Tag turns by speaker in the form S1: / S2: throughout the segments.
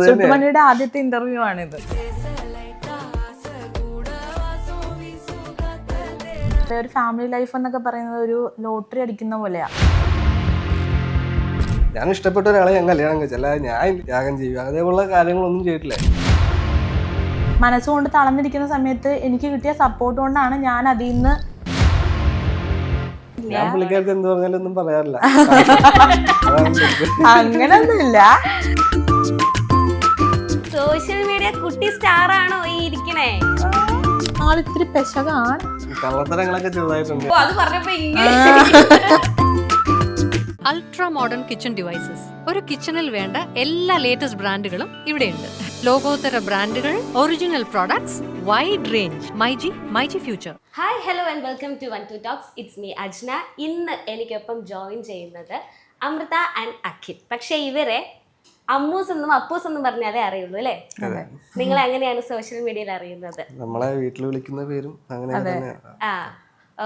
S1: സുട്ടുമണിയുടെ ആദ്യത്തെ ഇന്റർവ്യൂ ആണിത്. ഒരു ഫാമിലി ലൈഫ് എന്നൊക്കെ പറയുന്നത് ഒരു ലോട്ടറി അടിക്കുന്ന പോലെയാ.
S2: ഞാൻ ഇഷ്ടപ്പെട്ട ഒരാളെ ഞാൻ കല്യാണം കഴിച്ചല്ല, ഞാൻ ത്യാഗം ചെയ്യുക, അതേപോലുള്ള കാര്യങ്ങളൊന്നും ചെയ്തിട്ടില്ല.
S1: മനസ്സുകൊണ്ട് തളർന്നിരിക്കുന്ന സമയത്ത് എനിക്ക് കിട്ടിയ സപ്പോർട്ട് കൊണ്ടാണ് ഞാൻ അതിൽ നിന്ന്.
S2: ഞാൻ പുള്ളിക്കാരത്ത് എന്ത് പറഞ്ഞാലും ഒന്നും പറയാറില്ല.
S1: അങ്ങനൊന്നുമില്ല.
S3: സോഷ്യൽ മീഡിയ കുട്ടി സ്റ്റാർ ആണോ ഈ ഇരിക്കണേ?
S1: ആളിത്തിരി പെശകാണ്.
S2: കള്ളത്തരങ്ങളൊക്കെ ചെറുതായിട്ടുണ്ട്.
S3: അത് പറഞ്ഞപ്പോ
S4: അൾട്രാ മോഡേൺ കിച്ചൺ ഡിവൈസസ്. ഒരു കിച്ചണിൽ വേണ്ട എല്ലാ ലേറ്റസ്റ്റ് ബ്രാൻഡുകളും ഇവിടെയുണ്ട്. ലോകോത്തര ബ്രാൻഡുകൾ, original products, wide range. MyG future.
S3: Hi, hello and welcome to 1-2 talks. It's me Ajna. ഇന്ന് എനിക്കൊപ്പം ജോയിൻ ചെയ്യുന്നത് അമൃത ആൻഡ് അഖിൽ. പക്ഷെ ഇവരെ അമ്മൂസ് എന്നും അപ്പൂസ് എന്നും പറഞ്ഞാലേ അറിയുള്ളൂ അല്ലേ? നിങ്ങൾ എങ്ങനെയാണ് സോഷ്യൽ മീഡിയയിൽ അറിയുന്നത്?
S2: നമ്മളെ വീട്ടിൽ വിളിക്കുന്ന പേരും അങ്ങനെ.
S3: ആ,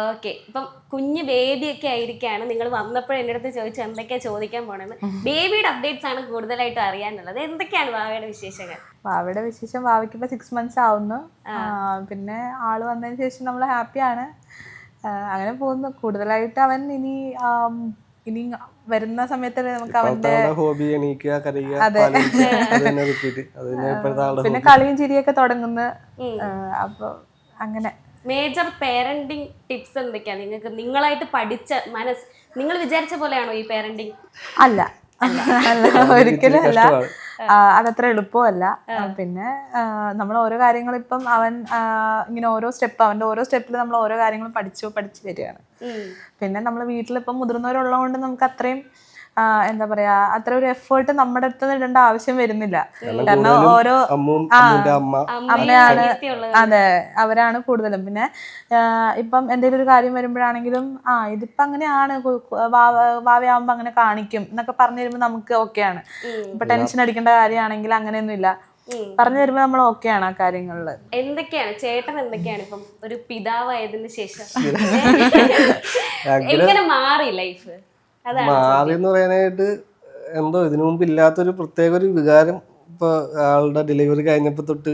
S3: ഓക്കെ. ഇപ്പം കുഞ്ഞ് ബേബിയൊക്കെ ആയിരിക്കാണ്. നിങ്ങൾ വന്നപ്പോഴും എൻ്റെ അടുത്ത് ചോദിച്ചു എന്തൊക്കെയാ ചോദിക്കാൻ പോണെന്ന്. ബേബിയുടെ അപ്ഡേറ്റ്സ് ആണ് കൂടുതലായിട്ട് അറിയാനുള്ളത്. എന്തൊക്കെയാണ് വാവയുടെ വിശേഷങ്ങൾ?
S1: വാവയുടെ വിശേഷം, വാവയ്ക്ക് ഇപ്പൊ 6 months ആവുന്നു. പിന്നെ ആള് വന്നതിന് ശേഷം നമ്മൾ ഹാപ്പിയാണ്. അങ്ങനെ പോകുന്നു. കൂടുതലായിട്ട് അവൻ ഇനി വരുന്ന സമയത്ത് നമുക്ക് അവന്റെ
S2: ഹോബി എണീക്കുക, കരയുക,
S1: പിന്നെ കളിയും ചിരിയൊക്കെ തുടങ്ങുന്നു. അപ്പൊ അങ്ങനെ
S3: മേജർ പേരന്റിങ് ടിപ്സ് എന്തൊക്കെയാണ് നിങ്ങൾക്ക്? നിങ്ങളായിട്ട് പഠിച്ച നിങ്ങൾ വിചാരിച്ച പോലെയാണോ ഈ പേരന്റിങ്?
S1: അല്ല, ഒരിക്കലും അല്ല. അതത്ര എളുപ്പമല്ല. പിന്നെ നമ്മൾ ഓരോ കാര്യങ്ങൾ ഇപ്പം അവൻ ഇങ്ങനെ അവന്റെ ഓരോ സ്റ്റെപ്പിൽ നമ്മൾ ഓരോ കാര്യങ്ങളും പഠിച്ചു വരികയാണ്. പിന്നെ നമ്മൾ വീട്ടിലിപ്പം മുതിർന്നവരുള്ളതുകൊണ്ട് നമുക്ക് അത്രയും എന്താ പറയാ, അത്ര ഒരു എഫേർട്ട് നമ്മുടെ അടുത്ത് ഇടേണ്ട ആവശ്യം വരുന്നില്ല. കാരണം ഓരോ അമ്മയാണ്, അതെ, അവരാണ് കൂടുതലും. പിന്നെ ഇപ്പം എന്തെങ്കിലും ഒരു കാര്യം വരുമ്പോഴാണെങ്കിലും ഇതിപ്പോ അങ്ങനെയാണ്, വാവയാവുമ്പോ അങ്ങനെ കാണിക്കും എന്നൊക്കെ പറഞ്ഞു തരുമ്പോ നമുക്ക് ഓക്കെയാണ്. ഇപ്പൊ ടെൻഷൻ അടിക്കേണ്ട കാര്യമാണെങ്കിൽ അങ്ങനെയൊന്നും ഇല്ല, പറഞ്ഞു തരുമ്പോ നമ്മൾ ഓക്കെയാണ് ആ കാര്യങ്ങളില്.
S3: എന്തൊക്കെയാണ് ചേട്ടൻ എന്തൊക്കെയാണ് ഇപ്പം ഒരു പിതാവായതിനു ശേഷം എങ്ങനെ മാറി ലൈഫ്?
S2: മാറി എന്ന് പറയാനായിട്ട് എന്തോ ഇതിനു മുമ്പ് ഇല്ലാത്തൊരു പ്രത്യേക ഒരു വികാരം ഇപ്പൊ ആളുടെ ഡെലിവറി കഴിഞ്ഞപ്പോ തൊട്ട്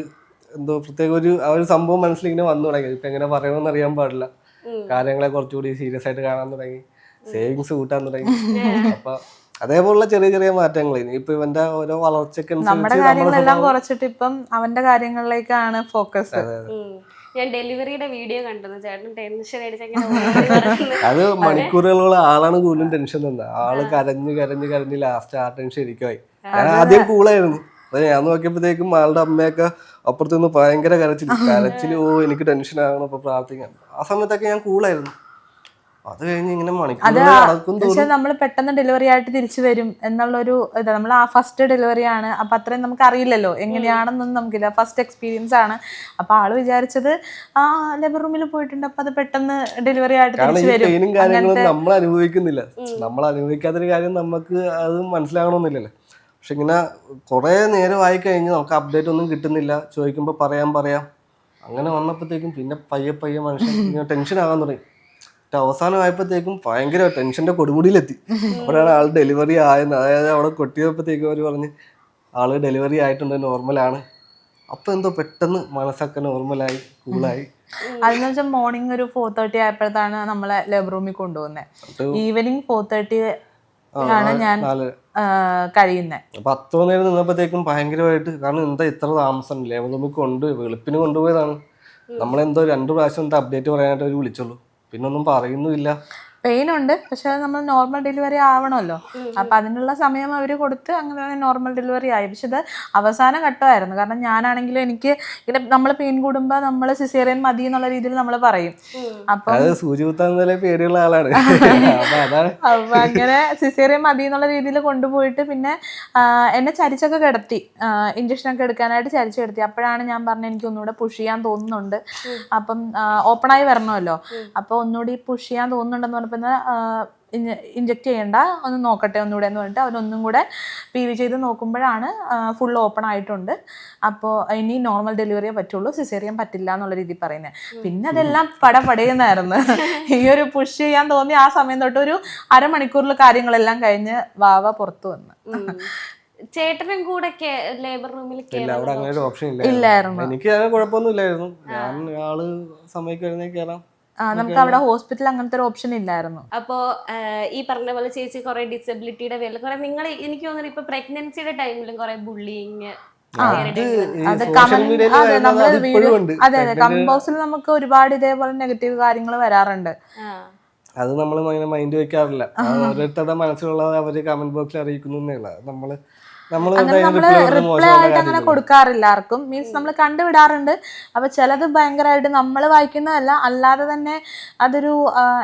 S2: എന്തോ പ്രത്യേക ഒരു സംഭവം മനസ്സിലിങ്ങനെ വന്നു തുടങ്ങി. ഇപ്പൊ എങ്ങനെ പറയണമെന്ന് അറിയാൻ പാടില്ല. കാര്യങ്ങളെ കുറച്ചുകൂടി സീരിയസ് ആയിട്ട് കാണാൻ തുടങ്ങി, സേവിങ്സ് കൂട്ടാൻ തുടങ്ങി. അപ്പൊ അതേപോലുള്ള ചെറിയ ചെറിയ മാറ്റങ്ങൾ ഇപ്പൊ ഇവന്റെ ഓരോ വളർച്ചയ്ക്ക്
S1: നമ്മുടെ കാര്യങ്ങളെല്ലാം കുറച്ചിട്ട് ഇപ്പം അവന്റെ കാര്യങ്ങളിലേക്കാണ് ഫോക്കസ്.
S3: ഞാൻ ഡെലിവറിയുടെ വീഡിയോ കണ്ടു. ചേട്ടൻ ടെൻഷൻ
S2: അത് മണിക്കൂറുകളുള്ള ആളാണ് കൂടുതലും ടെൻഷൻ തന്നത്. ആള് കരഞ്ഞ് ലാസ്റ്റ് ആ ടെൻഷൻ ഇരിക്കുമായി. ഞാൻ ആദ്യം കൂളായിരുന്നു. അതെ, ഞാൻ നോക്കിയപ്പോഴത്തേക്കും ആളുടെ അമ്മയൊക്കെ അപ്പുറത്തുനിന്ന് ഭയങ്കര കരച്ചില്. എനിക്ക് ടെൻഷൻ ആകണം, അപ്പൊ പ്രാർത്ഥിക്കാൻ. ആ സമയത്തൊക്കെ ഞാൻ കൂളായിരുന്നു. അത് കഴിഞ്ഞ് ഇങ്ങനെ
S1: പക്ഷെ നമ്മൾ പെട്ടെന്ന് ഡെലിവറി ആയിട്ട് തിരിച്ചു വരും എന്നുള്ളൊരു ഇത്. നമ്മൾ ആ ഫസ്റ്റ് ഡെലിവറി ആണ്, അപ്പൊ അത്രയും നമുക്ക് അറിയില്ലല്ലോ എങ്ങനെയാണെന്നൊന്നും നമുക്കില്ല, ഫസ്റ്റ് എക്സ്പീരിയൻസ് ആണ്. അപ്പൊ ആള് വിചാരിച്ചത് ലേബർ റൂമിൽ പോയിട്ടുണ്ട്, അപ്പൊ അത് പെട്ടെന്ന് ഡെലിവറി ആയിട്ട് തിരിച്ചു വരും.
S2: നമ്മൾ അനുഭവിക്കുന്നില്ല, നമ്മൾ അനുഭവിക്കാത്തൊരു കാര്യം നമുക്ക് അത് മനസ്സിലാകണമെന്നില്ലല്ലോ. പക്ഷെ ഇങ്ങനെ കുറെ നേരമായി കഴിഞ്ഞ് നമുക്ക് അപ്ഡേറ്റ് ഒന്നും കിട്ടുന്നില്ല. ചോദിക്കുമ്പോ പറയാം അങ്ങനെ വന്നപ്പോഴത്തേക്കും പിന്നെ പയ്യെ മനുഷ്യൻ ഇങ്ങനെ ടെൻഷൻ ആകാൻ തുടങ്ങി. അവസാനമായപ്പോഴത്തേക്കും ഭയങ്കര ടെൻഷന്റെ കൊടുമുടിയിലെത്തി. അപ്പോഴാണ് ആൾ ഡെലിവറി ആയെന്ന്, അതായത് അവിടെ കൊട്ടിയപ്പോഴത്തേക്കും അവർ പറഞ്ഞ് ആള് ഡെലിവറി ആയിട്ടുണ്ട്, നോർമലാണ്. അപ്പൊ എന്തോ പെട്ടെന്ന് മനസ്സൊക്കെ നോർമലായി, കൂളായി.
S1: അതെന്ന് വെച്ചാൽ മോർണിംഗ് ഒരു 4:30 ആയപ്പോഴത്താണ് നമ്മളെ ലേബർ റൂമിൽ കൊണ്ടുപോകുന്നത്. ഈവനിങ് 4:30 ആണ് ഞാൻ കഴിയുന്നത്.
S2: അപ്പൊ 10 നേരം നിന്നപ്പോഴത്തേക്കും ഭയങ്കരമായിട്ട്, കാരണം എന്താ ഇത്ര താമസം, ലേബർ റൂമിൽ വെളുപ്പിന് കൊണ്ടുപോയതാണ്. നമ്മളെന്തോ 2 പ്രാവശ്യം അപ്ഡേറ്റ് പറയാനായിട്ട് അവർ വിളിച്ചുള്ളൂ, പിന്നൊന്നും പറയുന്നുമില്ല.
S1: പെയിൻ ഉണ്ട്, പക്ഷെ നമ്മൾ നോർമൽ ഡെലിവറി ആവണമല്ലോ. അപ്പൊ അതിനുള്ള സമയം അവര് കൊടുത്ത് അങ്ങനെ നോർമൽ ഡെലിവറി ആയി. പക്ഷെ ഇത് അവസാന ഘട്ടമായിരുന്നു. കാരണം ഞാനാണെങ്കിലും എനിക്ക് ഇങ്ങനെ നമ്മൾ പെയിൻ കൂടുമ്പോ നമ്മൾ സിസേറിയൻ മതി എന്നുള്ള രീതിയിൽ നമ്മൾ പറയും. അപ്പൊ
S2: പേടിയുള്ള ആളാണ്.
S1: അപ്പൊ അങ്ങനെ സിസേറിയൻ മതി എന്നുള്ള രീതിയിൽ കൊണ്ടുപോയിട്ട് പിന്നെ എന്നെ ചരിച്ചൊക്കെ കിടത്തി, ഇഞ്ചക്ഷനൊക്കെ എടുക്കാനായിട്ട് ചരിച്ചു കിടത്തി. അപ്പോഴാണ് ഞാൻ പറഞ്ഞത് എനിക്ക് ഒന്നുകൂടെ പുഷ് ചെയ്യാൻ തോന്നുന്നുണ്ട്, അപ്പം ഓപ്പണായി വരണമല്ലോ, അപ്പൊ ഒന്നുകൂടി പുഷ് ചെയ്യാൻ തോന്നുന്നുണ്ടെന്ന് പറഞ്ഞപ്പോ ഇഞ്ചക്ട് ചെയ്യണ്ട, ഒന്ന് നോക്കട്ടെ ഒന്നുകൂടെ എന്ന് പറഞ്ഞിട്ട് അവരൊന്നും കൂടെ PV ചെയ്ത് നോക്കുമ്പോഴാണ് ഫുൾ ഓപ്പൺ ആയിട്ടുണ്ട്, അപ്പോൾ ഇനി നോർമൽ ഡെലിവറിയേ പറ്റുള്ളൂ, സിസേറിയൻ പറ്റില്ല എന്നുള്ള രീതിയിൽ പറയുന്നത്. പിന്നെ അതെല്ലാം പടപടയുന്നായിരുന്നു. ഈ ഒരു പുഷ് ചെയ്യാൻ തോന്നി ആ സമയം തൊട്ട് ഒരു അരമണിക്കൂറിൽ കാര്യങ്ങളെല്ലാം കഴിഞ്ഞ് വാവ പുറത്തു വന്ന്.
S3: ചേട്ടനും കൂടെ ലേബർ റൂമിൽ
S2: ഇല്ല, അവിടെ അങ്ങനെ ഒരു ഓപ്ഷൻ
S1: ഇല്ലായിരുന്നു.
S2: എനിക്ക് അങ്ങനെ കുഴപ്പമൊന്നും ഇല്ലായിരുന്നു. ഞാൻ ആള് സമ്മതിക്കുവായിരുന്നെങ്കിൽ കയറാം.
S1: നമുക്ക് അവിടെ ഹോസ്പിറ്റൽ അങ്ങനത്തെ ഒരു ഓപ്ഷൻ ഇല്ലായിരുന്നു.
S3: അപ്പോ ഈ പറഞ്ഞ പോലെ ചേച്ചി കുറെ ഡിസബിലിറ്റിയുടെ പേരിൽ കുറെ നിങ്ങൾ എനിക്ക് തോന്നുന്നു ഇപ്പൊ പ്രഗ്നൻസിയുടെ ടൈമിലും കുറെ ബുള്ളിങ്
S1: അത് കമന്റ് അതെ കമന്റ് ബോക്സിൽ നമുക്ക് ഒരുപാട് ഇതേപോലെ നെഗറ്റീവ് കാര്യങ്ങൾ വരാറുണ്ട്.
S2: അത് നമ്മൾ അങ്ങനെ മൈൻഡ് വെക്കാറില്ല. ഓരോരുത്തരുടെ മനസ്സിലുള്ളത് അവര് കമന്റ് ബോക്സിൽ അറിയിക്കുന്നേ.
S1: റിപ്ലൈ ആയിട്ട് അങ്ങനെ കൊടുക്കാറില്ല ആർക്കും. മീൻസ് നമ്മൾ കണ്ടുവിടാറുണ്ട്. അപ്പൊ ചിലത് ഭയങ്കരമായിട്ട് നമ്മൾ വായിക്കുന്നതല്ല, അല്ലാതെ തന്നെ അതൊരു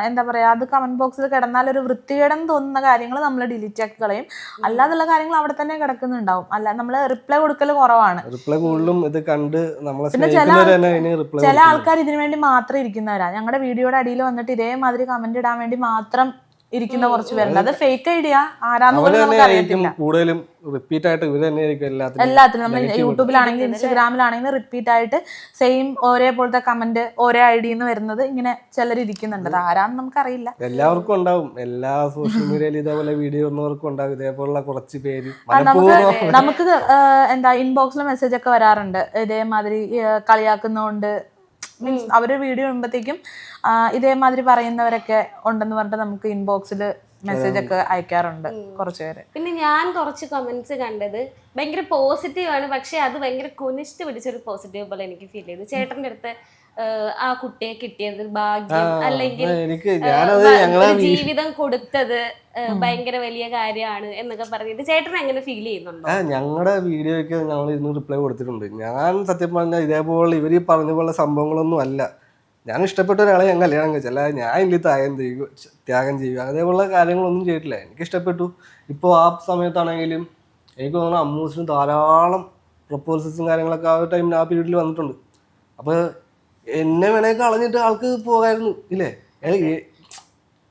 S1: എന്താ പറയാ, അത് കമന്റ് ബോക്സിൽ കിടന്നാൽ ഒരു വൃത്തികേടെന്ന് തോന്നുന്ന കാര്യങ്ങൾ നമ്മൾ ഡിലീറ്റ് ആക്കി കളയും. അല്ലാതുള്ള കാര്യങ്ങൾ അവിടെ തന്നെ കിടക്കുന്നുണ്ടാവും. അല്ല, നമ്മൾ റിപ്ലൈ കൊടുക്കൽ കുറവാണ്.
S2: റിപ്ലൈ കൂടുതലും ഇത് കണ്ട്
S1: പിന്നെ ചില ആൾക്കാർ ഇതിനു വേണ്ടി മാത്രം ഇരിക്കുന്നവരാ. ഞങ്ങളുടെ വീഡിയോയുടെ അടിയിൽ വന്നിട്ട് ഇതേമാതിരി കമന്റ് ഇടാൻ വേണ്ടി മാത്രം ഇരിക്കുന്ന കുറച്ച് പേരുണ്ട്. അത് ഫേക്ക് ഐഡിയ ആരാന്ന് പോലും നമുക്ക് അറിയത്തില്ല.
S2: കൂടുതലും റിപ്പീറ്റ് ആയിട്ട് ഇവര് തന്നെയായിരിക്കും
S1: എല്ലാത്തിനും. നമ്മൾ യൂട്യൂബിലാണെങ്കിൽ ഇൻസ്റ്റഗ്രാമിലാണെങ്കിൽ റിപ്പീറ്റ് ആയിട്ട് സെയിം ഒരേപോലത്തെ കമന്റ് ഒരേ ഐഡിന്ന് വരുന്നത് ഇങ്ങനെ ചിലർ ഇരിക്കുന്നുണ്ട്. അത് ആരാന്ന് നമുക്കറിയില്ല.
S2: എല്ലാവർക്കും ഉണ്ടാവും. എല്ലാ സോഷ്യൽ മീഡിയയിൽ ഇതേപോലെ വീഡിയോ ഒന്നവർക്കും ഉണ്ടാവും ഇതേപോലുള്ള കുറച്ച് പേര്.
S1: നമുക്ക് എന്താ ഇൻബോക്സിൽ മെസ്സേജ് ഒക്കെ വരാറുണ്ട് ഇതേമാതിരി കളിയാക്കുന്നോണ്ട്. മീൻസ് അവര് വീഡിയോ ഇടുമ്പോഴത്തേക്കും ഇതേമാതിരി പറയുന്നവരൊക്കെ ഉണ്ടെന്ന് പറഞ്ഞിട്ട് നമുക്ക് ഇൻബോക്സിൽ മെസ്സേജ് ഒക്കെ അയക്കാറുണ്ട് കുറച്ച് പേര്.
S3: പിന്നെ ഞാൻ കുറച്ച് കമന്റ്സ് കണ്ടത് ഭയങ്കര പോസിറ്റീവ് ആണ്, പക്ഷെ അത് ഭയങ്കര കുനിഷ്ട് പിടിച്ചൊരു പോസിറ്റീവ് പോലെ എനിക്ക് ഫീൽ ചെയ്തു. ചേട്ടന്റെ അടുത്ത് ആ കുട്ടിയെ കിട്ടിയത് ഭാഗ്യം, അല്ലെങ്കിൽ ജീവിതം കൊടുത്തത് ഭയങ്കര വലിയ കാര്യമാണ് എന്നൊക്കെ പറഞ്ഞിട്ട് ചേട്ടൻ എങ്ങനെ ഫീൽ ചെയ്യുന്നുണ്ടോ?
S2: ഞങ്ങളുടെ വീഡിയോയ്ക്ക് ഞങ്ങൾ ഇന്ന് റിപ്ലൈ കൊടുത്തിട്ടുണ്ട്. ഞാൻ സത്യം പറഞ്ഞാൽ ഇതേപോലെ ഇവര് പറഞ്ഞ പോലെ സംഭവങ്ങളൊന്നും അല്ല. ഞാൻ ഇഷ്ടപ്പെട്ട ഒരാളെ ഞാൻ കല്യാണം കഴിച്ചു, അല്ലാതെ ഞാൻ ഇതിൽ ത്യാഗം ചെയ്യുക അതേപോലുള്ള കാര്യങ്ങളൊന്നും ചെയ്തിട്ടില്ല. എനിക്ക് ഇഷ്ടപ്പെട്ടു. ഇപ്പോൾ ആ സമയത്താണെങ്കിലും എനിക്ക് തോന്നുന്നു അമ്മൂസിന് ധാരാളം പ്രപ്പോസൽസും കാര്യങ്ങളൊക്കെ ആ ടൈമിൽ ആ പീരീഡിൽ വന്നിട്ടുണ്ട്. അപ്പോൾ എന്നെ വേണേൽ കളഞ്ഞിട്ട് ആൾക്ക് പോകായിരുന്നു ഇല്ലേ?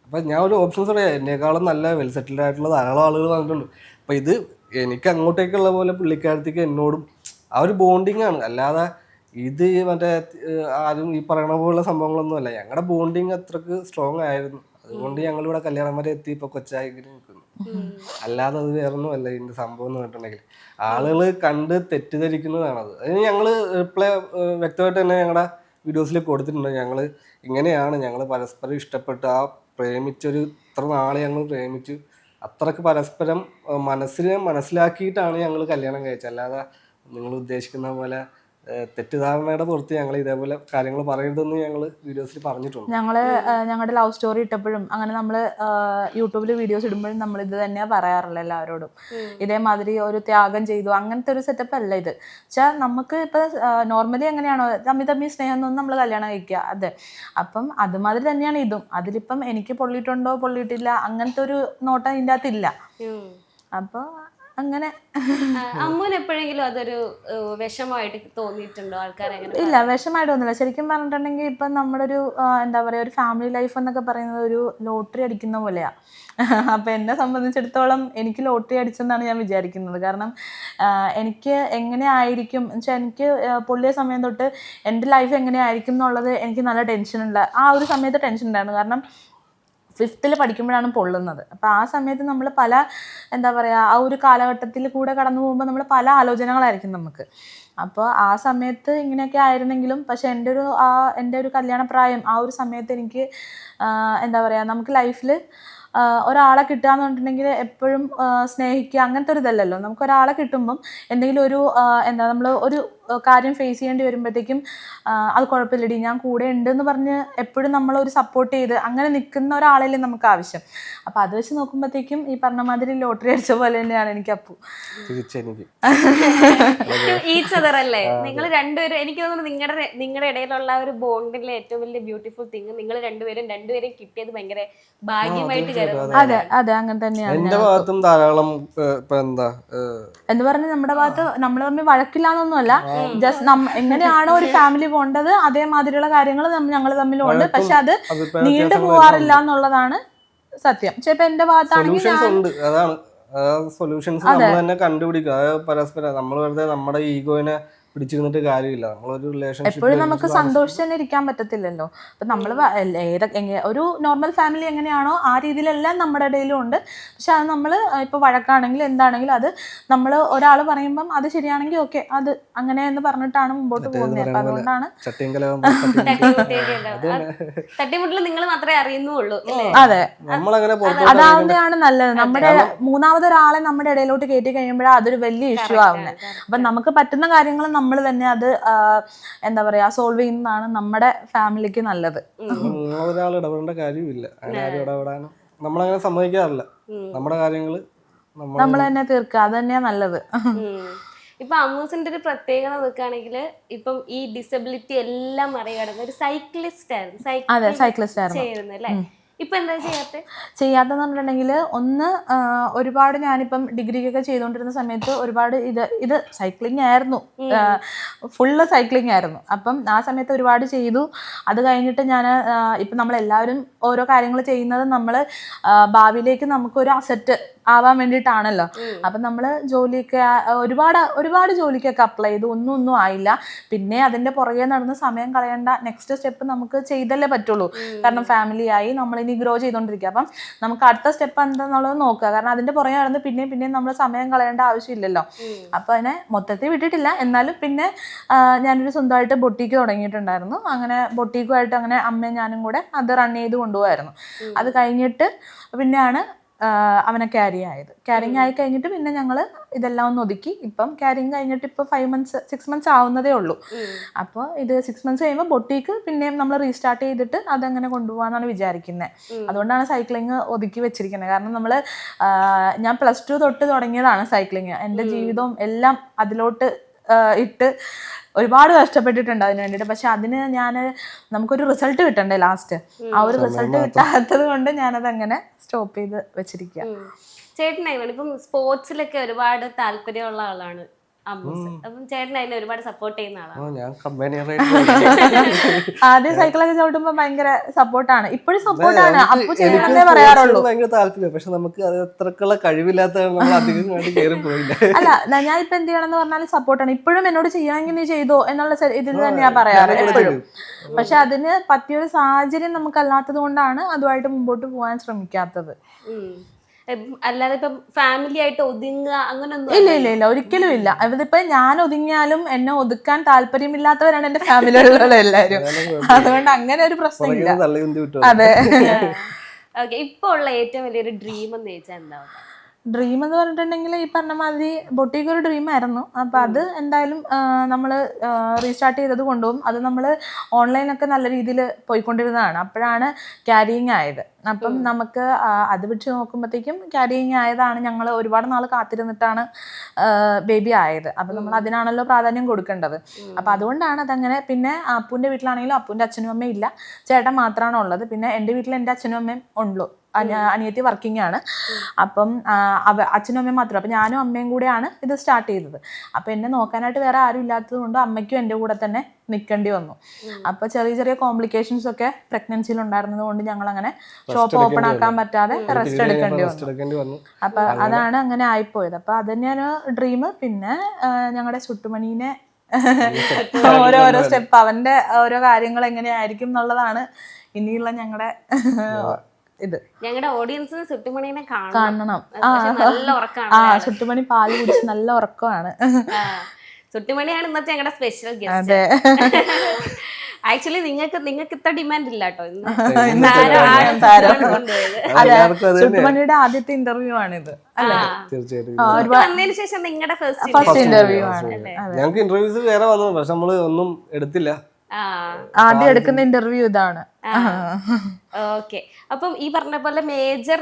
S2: അപ്പം ഞാൻ ഒരു ഓപ്ഷൻസ് പറയാം. എന്നെക്കാളും നല്ല വെൽ സെറ്റിൽഡ് ആയിട്ടുള്ള ധാരാളം ആളുകൾ വന്നിട്ടുണ്ട്. അപ്പം ഇത് എനിക്ക് അങ്ങോട്ടേക്കുള്ള പോലെ പുള്ളിക്കാരത്തേക്ക് എന്നോടും ആ ഒരു ബോണ്ടിങ് ആണ്. അല്ലാതെ ഇത് മറ്റേ ആരും ഈ പറയണ പോലുള്ള സംഭവങ്ങളൊന്നും അല്ല. ഞങ്ങളുടെ ബോണ്ടിങ് അത്രക്ക് സ്ട്രോങ് ആയിരുന്നു. അതുകൊണ്ട് ഞങ്ങളിവിടെ കല്യാണം വരെ എത്തി ഇപ്പോൾ കൊച്ചായി നിൽക്കുന്നു. അല്ലാതെ അത് വേറൊന്നും അല്ല ഇതിന്റെ സംഭവം എന്ന് പറഞ്ഞിട്ടുണ്ടെങ്കിൽ. ആളുകൾ കണ്ട് തെറ്റിദ്ധരിക്കുന്നതാണത്. അതിന് ഞങ്ങൾ റിപ്ലൈ വ്യക്തമായിട്ട് തന്നെ ഞങ്ങളുടെ വീഡിയോസിൽ കൊടുത്തിട്ടുണ്ട്. ഞങ്ങൾ ഇങ്ങനെയാണ്, ഞങ്ങൾ പരസ്പരം ഇഷ്ടപ്പെട്ട് ആ പ്രേമിച്ചൊരു ഇത്ര നാളെ ഞങ്ങൾ പ്രേമിച്ചു, അത്രക്ക് പരസ്പരം മനസ്സിനെ മനസ്സിലാക്കിയിട്ടാണ് ഞങ്ങൾ കല്യാണം കഴിച്ചത്. അല്ലാതെ നിങ്ങൾ ഉദ്ദേശിക്കുന്ന പോലെ തെറ്റിദ്ധാരണയുടെ പുറത്ത് ഞങ്ങൾ ഇതേപോലെ കാര്യങ്ങൾ പറയരുതെന്ന് ഞങ്ങൾ വീഡിയോസിൽ പറഞ്ഞിട്ടുണ്ട്.
S1: ഞങ്ങളുടെ ലവ് സ്റ്റോറി ഇട്ടപ്പോഴും അങ്ങനെ നമ്മൾ യൂട്യൂബിൽ വീഡിയോസ് ഇടുമ്പോഴും നമ്മൾ ഇത് തന്നെയാ പറയാറുള്ളത് എല്ലാവരോടും. ഇതേമാതിരി ഒരു ത്യാഗം ചെയ്തു അങ്ങനത്തെ ഒരു സെറ്റപ്പ് അല്ല ഇത്. വെച്ചാൽ നമുക്ക് ഇപ്പൊ നോർമലി എങ്ങനെയാണോ തമ്മി സ്നേഹം ഒന്നും നമ്മൾ കല്യാണം കഴിക്കുക, അതെ. അപ്പം അതുമാതിരി തന്നെയാണ് ഇതും. അതിലിപ്പം എനിക്ക് പൊള്ളിയിട്ടുണ്ടോ പൊള്ളിയിട്ടില്ല അങ്ങനത്തെ ഒരു നോട്ടം ഇതിൻ്റെ അകത്തില്ല. അപ്പൊ അങ്ങനെ
S3: അമ്മൂന് എപ്പോഴെങ്കിലും അതൊരു വിഷമമായിട്ട് തോന്നിയിട്ടുണ്ടോ? ആൾക്കാർ
S1: ഇല്ല, വിഷമായിട്ട് തോന്നില്ല. ശരിക്കും പറഞ്ഞിട്ടുണ്ടെങ്കിൽ ഇപ്പം നമ്മുടെ ഒരു എന്താ പറയുക, ഒരു ഫാമിലി ലൈഫ് എന്നൊക്കെ പറയുന്നത് ഒരു ലോട്ടറി അടിക്കുന്ന പോലെയാ. അപ്പം എന്നെ സംബന്ധിച്ചിടത്തോളം എനിക്ക് ലോട്ടറി അടിച്ചെന്നാണ് ഞാൻ വിചാരിക്കുന്നത്. കാരണം എനിക്ക് എങ്ങനെ ആയിരിക്കും വെച്ചാൽ എനിക്ക് പൊള്ളിയ സമയം തൊട്ട് എൻ്റെ ലൈഫ് എങ്ങനെയായിരിക്കും എന്നുള്ളത് എനിക്ക് നല്ല ടെൻഷനുള്ള ആ ഒരു സമയത്ത് ടെൻഷൻ ഉണ്ടായിരുന്നു. കാരണം 5th പഠിക്കുമ്പോഴാണ് പൊള്ളുന്നത്. അപ്പോൾ ആ സമയത്ത് നമ്മൾ പല എന്താ പറയുക ആ ഒരു കാലഘട്ടത്തിൽ കൂടെ കടന്നു പോകുമ്പോൾ നമ്മൾ പല ആലോചനകളായിരിക്കും നമുക്ക്. അപ്പോൾ ആ സമയത്ത് ഇങ്ങനെയൊക്കെ ആയിരുന്നെങ്കിലും പക്ഷെ എൻ്റെ ഒരു കല്യാണപ്രായം ആ ഒരു സമയത്ത് എനിക്ക് എന്താ പറയുക നമുക്ക് ലൈഫിൽ ഒരാളെ കിട്ടുക എന്ന് പറഞ്ഞിട്ടുണ്ടെങ്കിൽ എപ്പോഴും സ്നേഹിക്കുക അങ്ങനത്തെ ഒരു ഇതല്ലല്ലോ. നമുക്ക് ഒരാളെ കിട്ടുമ്പം എന്തെങ്കിലും ഒരു എന്താ നമ്മൾ ഒരു കാര്യം ഫേസ് ചെയ്യേണ്ടി വരുമ്പോഴത്തേക്കും അത് കുഴപ്പമില്ലടി ഞാൻ കൂടെ ഉണ്ട് എന്ന് പറഞ്ഞ് എപ്പോഴും നമ്മളൊരു സപ്പോർട്ട് ചെയ്ത് അങ്ങനെ നിൽക്കുന്ന ഒരാളല്ലേ നമുക്ക് ആവശ്യം. അപ്പം അത് വെച്ച് നോക്കുമ്പോഴത്തേക്കും ഈ പറഞ്ഞ മാതിരി ലോട്ടറി അടിച്ച പോലെ തന്നെയാണ് എനിക്ക് അപ്പു.
S3: ഈച്ച് അതർ അല്ലേ നിങ്ങൾ രണ്ടുപേരും? എനിക്ക് തോന്നുന്നു നിങ്ങളുടെ ഇടയിലുള്ള ഒരു ബോണ്ടിലെ ഏറ്റവും വലിയ ബ്യൂട്ടിഫുൾ തിങ് നിങ്ങൾ രണ്ടുപേരും കിട്ടിയത് ഭയങ്കര ഭാഗ്യമായിട്ട് കരുതുന്നു.
S1: അതെ അതെ അങ്ങനെ തന്നെയാണ്.
S2: എന്റെ ഭാഗത്തും ധാരാളം
S1: എന്ന് പറഞ്ഞ് നമ്മുടെ ഭാഗത്ത് നമ്മൾ തമ്മിൽ വഴക്കില്ലാന്നൊന്നുമല്ല. ജസ്റ്റ് എങ്ങനെയാണോ ഒരു ഫാമിലി പോണ്ടത് അതേമാതിരിയുള്ള കാര്യങ്ങൾ ഞങ്ങൾ തമ്മിലുണ്ട്. പക്ഷെ അത് നീണ്ടു പോവാറില്ല എന്നുള്ളതാണ് സത്യം. ചിലപ്പോ എന്റെ ഭാഗത്താണെങ്കിൽ
S2: അതാണ് സൊല്യൂഷൻസ് നമ്മൾ തന്നെ കണ്ടുപിടിക്കുക. പരസ്പരം നമ്മൾ വെറുതെ നമ്മുടെ ഈഗോനെ പിടിച്ചിരുന്നിട്ട് കാര്യമില്ല. നമ്മളൊരു
S1: എപ്പോഴും
S2: റിലേഷൻഷിപ്പ്
S1: നമുക്ക് സന്തോഷിച്ച് തന്നെ ഇരിക്കാൻ പറ്റത്തില്ലല്ലോ. അപ്പൊ നമ്മള് ഒരു നോർമൽ ഫാമിലി എങ്ങനെയാണോ ആ രീതിയിലെല്ലാം നമ്മുടെ ഇടയിലും ഉണ്ട്. പക്ഷെ അത് നമ്മള് ഇപ്പൊ വഴക്കാണെങ്കിലും എന്താണെങ്കിലും അത് നമ്മള് ഒരാൾ പറയുമ്പം അത് ശരിയാണെങ്കിൽ ഓക്കെ അത് അങ്ങനെ എന്ന് പറഞ്ഞിട്ടാണ് മുമ്പോട്ട് പോകുന്നത്. അപ്പൊ അതുകൊണ്ടാണ്
S3: തട്ടിമുട്ടിൽ നിങ്ങൾ മാത്രമേ അറിയുന്നുള്ളൂ അല്ലേ?
S1: അതെ,
S2: നമ്മളങ്ങനെ
S1: അതാവുന്നതാണ് നല്ലത്. നമ്മുടെ മൂന്നാമതൊരാളെ നമ്മുടെ ഇടയിലോട്ട് കയറ്റി കഴിയുമ്പോഴാണ് അതൊരു വലിയ ഇഷ്യൂ ആവുന്നത്. അപ്പൊ നമുക്ക് പറ്റുന്ന കാര്യങ്ങൾ നമ്മൾ തന്നെ അത് എന്താ പറയാ സോൾവ് ചെയ്യുന്നതാണ് നമ്മുടെ ഫാമിലിക്ക് നല്ലത്.
S2: മൂന്നാമതൊരാൾ ഇടപെടേണ്ട കാര്യമില്ല. അങ്ങനെ ആരും ഇടപെടാനും നമ്മളങ്ങനെ സമ്മതിക്കാറില്ല. നമ്മുടെ കാര്യങ്ങള്
S1: നമ്മൾ തന്നെ തീർക്കുക, അത് തന്നെയാ നല്ലത്.
S3: ഇപ്പൊ അമ്മൂസിന്റെ ഒരു പ്രത്യേകത നോക്കുകയാണെങ്കിൽ ഇപ്പം ഈ ഡിസബിലിറ്റി എല്ലാം മറികടന്ന് ഒരു സൈക്ലിസ്റ്റ് ആയിരുന്നു.
S1: സൈക്ലിസ്റ്റ് ആയിരുന്നു
S3: ചെയ്യുന്നത് അല്ലേ? ഇപ്പൊ എന്താ
S1: ചെയ്യാത്തെന്ന് പറഞ്ഞിട്ടുണ്ടെങ്കിൽ ഒന്ന് ഒരുപാട് ഞാനിപ്പം ഡിഗ്രിക്കൊക്കെ ചെയ്തുകൊണ്ടിരുന്ന സമയത്ത് ഒരുപാട് ഇത് സൈക്ലിംഗ് ആയിരുന്നു, ഫുള്ള് സൈക്ലിംഗ് ആയിരുന്നു. അപ്പം ആ സമയത്ത് ഒരുപാട് ചെയ്തു. അത് കഴിഞ്ഞിട്ട് ഞാൻ ഇപ്പം നമ്മളെല്ലാവരും ഓരോ കാര്യങ്ങൾ ചെയ്യുന്നത് നമ്മൾ ഭാവിയിലേക്ക് നമുക്കൊരു അസറ്റ് ആവാൻ വേണ്ടിയിട്ടാണല്ലോ. അപ്പം നമ്മൾ ജോലിയൊക്കെ ഒരുപാട് ജോലിക്കൊക്കെ അപ്ലൈ ചെയ്തു, ഒന്നും ആയില്ല. പിന്നെ അതിൻ്റെ പുറകെ നടന്ന് സമയം കളയേണ്ട, നെക്സ്റ്റ് സ്റ്റെപ്പ് നമുക്ക് ചെയ്തല്ലേ പറ്റുള്ളൂ. കാരണം ഫാമിലി ആയി, നമ്മളിനി ഗ്രോ ചെയ്തുകൊണ്ടിരിക്കുക. അപ്പം നമുക്ക് അടുത്ത സ്റ്റെപ്പ് എന്താണെന്നുള്ളത് നോക്കുക. കാരണം അതിൻ്റെ പുറകെ നടന്ന് പിന്നെയും നമ്മൾ സമയം കളയേണ്ട ആവശ്യമില്ലല്ലോ. അപ്പം അതിനെ മൊത്തത്തിൽ വിട്ടിട്ടില്ല. എന്നാലും പിന്നെ ഞാനൊരു സ്വന്തമായിട്ട് ബൊട്ടീക്ക് തുടങ്ങിയിട്ടുണ്ടായിരുന്നു. അങ്ങനെ ബൊട്ടീക്കുമായിട്ട് അങ്ങനെ അമ്മയും ഞാനും കൂടെ അത് റൺ ചെയ്ത് കൊണ്ടുപോകായിരുന്നു. അത് കഴിഞ്ഞിട്ട് പിന്നെയാണ് അവനെ ക്യാരിങ് ആയി കഴിഞ്ഞിട്ട് പിന്നെ ഞങ്ങൾ ഇതെല്ലാം ഒന്ന് ഒതുക്കി. ഇപ്പം ക്യാരിങ് കഴിഞ്ഞിട്ട് ഇപ്പോൾ 6 months ആവുന്നതേ ഉള്ളൂ. അപ്പോൾ ഇത് 6 months കഴിയുമ്പോൾ ബൊട്ടീക്ക് പിന്നെയും നമ്മൾ റീസ്റ്റാർട്ട് ചെയ്തിട്ട് അതങ്ങനെ കൊണ്ടുപോകാന്നാണ് വിചാരിക്കുന്നത്. അതുകൊണ്ടാണ് സൈക്ലിങ് ഒതുക്കി വെച്ചിരിക്കുന്നത്. കാരണം നമ്മൾ ഞാൻ +2 തൊട്ട് തുടങ്ങിയതാണ് സൈക്ലിങ്. എൻ്റെ ജീവിതവും എല്ലാം അതിലോട്ട് ഇട്ട് ഒരുപാട് കഷ്ടപ്പെട്ടിട്ടുണ്ട് അതിന് വേണ്ടിയിട്ട്. പക്ഷെ അതിന് നമുക്കൊരു റിസൾട്ട് കിട്ടണ്ടേ ലാസ്റ്റ്. ആ ഒരു റിസൾട്ട് കിട്ടാത്തത് കൊണ്ട് ഞാനത് അങ്ങനെ സ്റ്റോപ്പ് ചെയ്ത് വെച്ചിരിക്കുക.
S3: ചേട്ടനായിരുന്നു ഇപ്പം സ്പോർട്സിലൊക്കെ ഒരുപാട് താല്പര്യമുള്ള ആളാണ് അമ്മൂസ്. അപ്പം ചേട്ടൻ അതിനെ ഒരുപാട് സപ്പോർട്ട് ചെയ്യുന്ന ആളാണ്.
S1: ആദ്യം സൈക്കിളൊക്കെ ചവിട്ടുമ്പോ ഭയങ്കര സപ്പോർട്ടാണ്, ഇപ്പോഴും സപ്പോർട്ടാണ്. അപ്പു ചെയ്യണമെന്നേ പറയാറുള്ളൂ.
S2: ഭയങ്കര താല്പര്യം, പക്ഷെ നമുക്ക് അത് അത്രക്കുള്ള കഴിവില്ലാത്തതാണ് അധികം കയറി പോയില്ല.
S1: അല്ല, ഞാൻ ഇപ്പൊ എന്ത് ചെയ്യണമെന്ന് പറഞ്ഞാലും സപ്പോർട്ടാണ്. ഇപ്പോഴും എന്നോട് ചെയ്യാമെങ്കിൽ നീ ചെയ്തോ എന്നുള്ള ഇതിൽ തന്നെയാ പറയാറ് എപ്പോഴും. പക്ഷെ അതിന് പറ്റിയൊരു സാഹചര്യം നമുക്കല്ലാത്തത് കൊണ്ടാണ് അതുമായിട്ട് മുമ്പോട്ട് പോകാൻ ശ്രമിക്കാത്തത്.
S3: അല്ലാതെ ഇപ്പം ഫാമിലി ആയിട്ട് ഒതുങ്ങുക അങ്ങനൊന്നും
S1: ഇല്ല, ഒരിക്കലും ഇല്ല. ഇതിപ്പോ ഞാൻ ഒതുങ്ങിയാലും എന്നെ ഒതുക്കാൻ താല്പര്യമില്ലാത്തവരാണ് എന്റെ ഫാമിലിയിലുള്ള എല്ലാവരും. അതുകൊണ്ട് അങ്ങനെ ഒരു പ്രശ്നമില്ല. അതെ.
S3: ഓക്കെ, ഇപ്പൊ ഉള്ള ഏറ്റവും വലിയൊരു ഡ്രീം എന്ന് ചോദിച്ചാൽ എന്താ?
S1: ഡ്രീം എന്ന് പറഞ്ഞിട്ടുണ്ടെങ്കിൽ ഈ പറഞ്ഞ മാതിരി ബൊട്ടീക്ക് ഒരു ഡ്രീം ആയിരുന്നു. അപ്പം അത് എന്തായാലും നമ്മൾ റീസ്റ്റാർട്ട് ചെയ്തത് കൊണ്ടുപോകും. അത് നമ്മൾ ഓൺലൈനൊക്കെ നല്ല രീതിയിൽ പോയിക്കൊണ്ടിരുന്നതാണ്. അപ്പോഴാണ് ക്യാരിയിങ് ആയത്. അപ്പം നമുക്ക് അത് വെച്ച് നോക്കുമ്പോഴത്തേക്കും ക്യാരിയിങ് ആയതാണ്. ഞങ്ങൾ ഒരുപാട് നാൾ കാത്തിരുന്നിട്ടാണ് ബേബി ആയത്. അപ്പം നമ്മൾ അതിനാണല്ലോ പ്രാധാന്യം കൊടുക്കേണ്ടത്. അപ്പം അതുകൊണ്ടാണ് അതങ്ങനെ. പിന്നെ അപ്പൂൻ്റെ വീട്ടിലാണെങ്കിലും അപ്പൂൻ്റെ അച്ഛനും അമ്മയും ഇല്ല, ചേട്ടൻ മാത്രമാണ് ഉള്ളത്. പിന്നെ എൻ്റെ വീട്ടിൽ എൻ്റെ അച്ഛനും അമ്മയും ഉള്ളൂ. അനിയത്തി വർക്കിംഗ് ആണ്. അപ്പം അച്ഛനും അമ്മയും മാത്രം. അപ്പം ഞാനും അമ്മയും കൂടെയാണ് ഇത് സ്റ്റാർട്ട് ചെയ്തത്. അപ്പം എന്നെ നോക്കാനായിട്ട് വേറെ ആരും ഇല്ലാത്തത് കൊണ്ട് അമ്മയ്ക്കും എൻ്റെ കൂടെ തന്നെ നിൽക്കേണ്ടി വന്നു. അപ്പോൾ ചെറിയ കോംപ്ലിക്കേഷൻസ് ഒക്കെ പ്രഗ്നൻസിയിൽ ഉണ്ടായിരുന്നത് കൊണ്ട് ഞങ്ങൾ അങ്ങനെ ഷോപ്പ് ഓപ്പൺ ആക്കാൻ പറ്റാതെ റെസ്റ്റ് എടുക്കേണ്ടി വന്നു. അപ്പം അതാണ് അങ്ങനെ ആയിപ്പോയത്. അപ്പം അത് തന്നെയാണ് ഡ്രീം. പിന്നെ ഞങ്ങളുടെ ചുട്ടുമണീനെ ഓരോരോ സ്റ്റെപ്പ്, അവൻ്റെ ഓരോ കാര്യങ്ങൾ എങ്ങനെയായിരിക്കും എന്നുള്ളതാണ് ഇനിയുള്ള ഞങ്ങളുടെ ഇത്.
S3: ഞങ്ങളുടെ ഓഡിയൻസിന് ചുട്ടുമണീനെ
S1: കാണണം.
S3: നല്ല ഉറക്കമാണ്.
S1: ചുട്ടുമണി പാല് കുടിച്ച് നല്ല ഉറക്കമാണ്.
S3: ചുട്ടുമണിയാണ് ഇന്നത്തെ ഞങ്ങളുടെ സ്പെഷ്യൽ ഗസ്റ്റ്. ആക്ച്വലി നിങ്ങൾക്ക് ഇത്ര ഡിമാൻഡ് ഇല്ല കേട്ടോ.
S1: ചുട്ടുമണിയുടെ ആദ്യത്തെ ഇന്റർവ്യൂ ആണിത്.
S3: വന്നതിന് ശേഷം നിങ്ങളുടെ
S1: ഫസ്റ്റ് ഇന്റർവ്യൂ ആണ്.
S2: ഞങ്ങൾക്ക് ഇന്റർവ്യൂസ് വേറെ വന്നു, പക്ഷെ നമ്മള് ഒന്നും എടുത്തില്ല.
S1: ആദ്യം എടുക്കുന്ന ഇന്റർവ്യൂ ഇതാണ്.
S3: ഓക്കെ, അപ്പം ഈ പറഞ്ഞ പോലെ മേജർ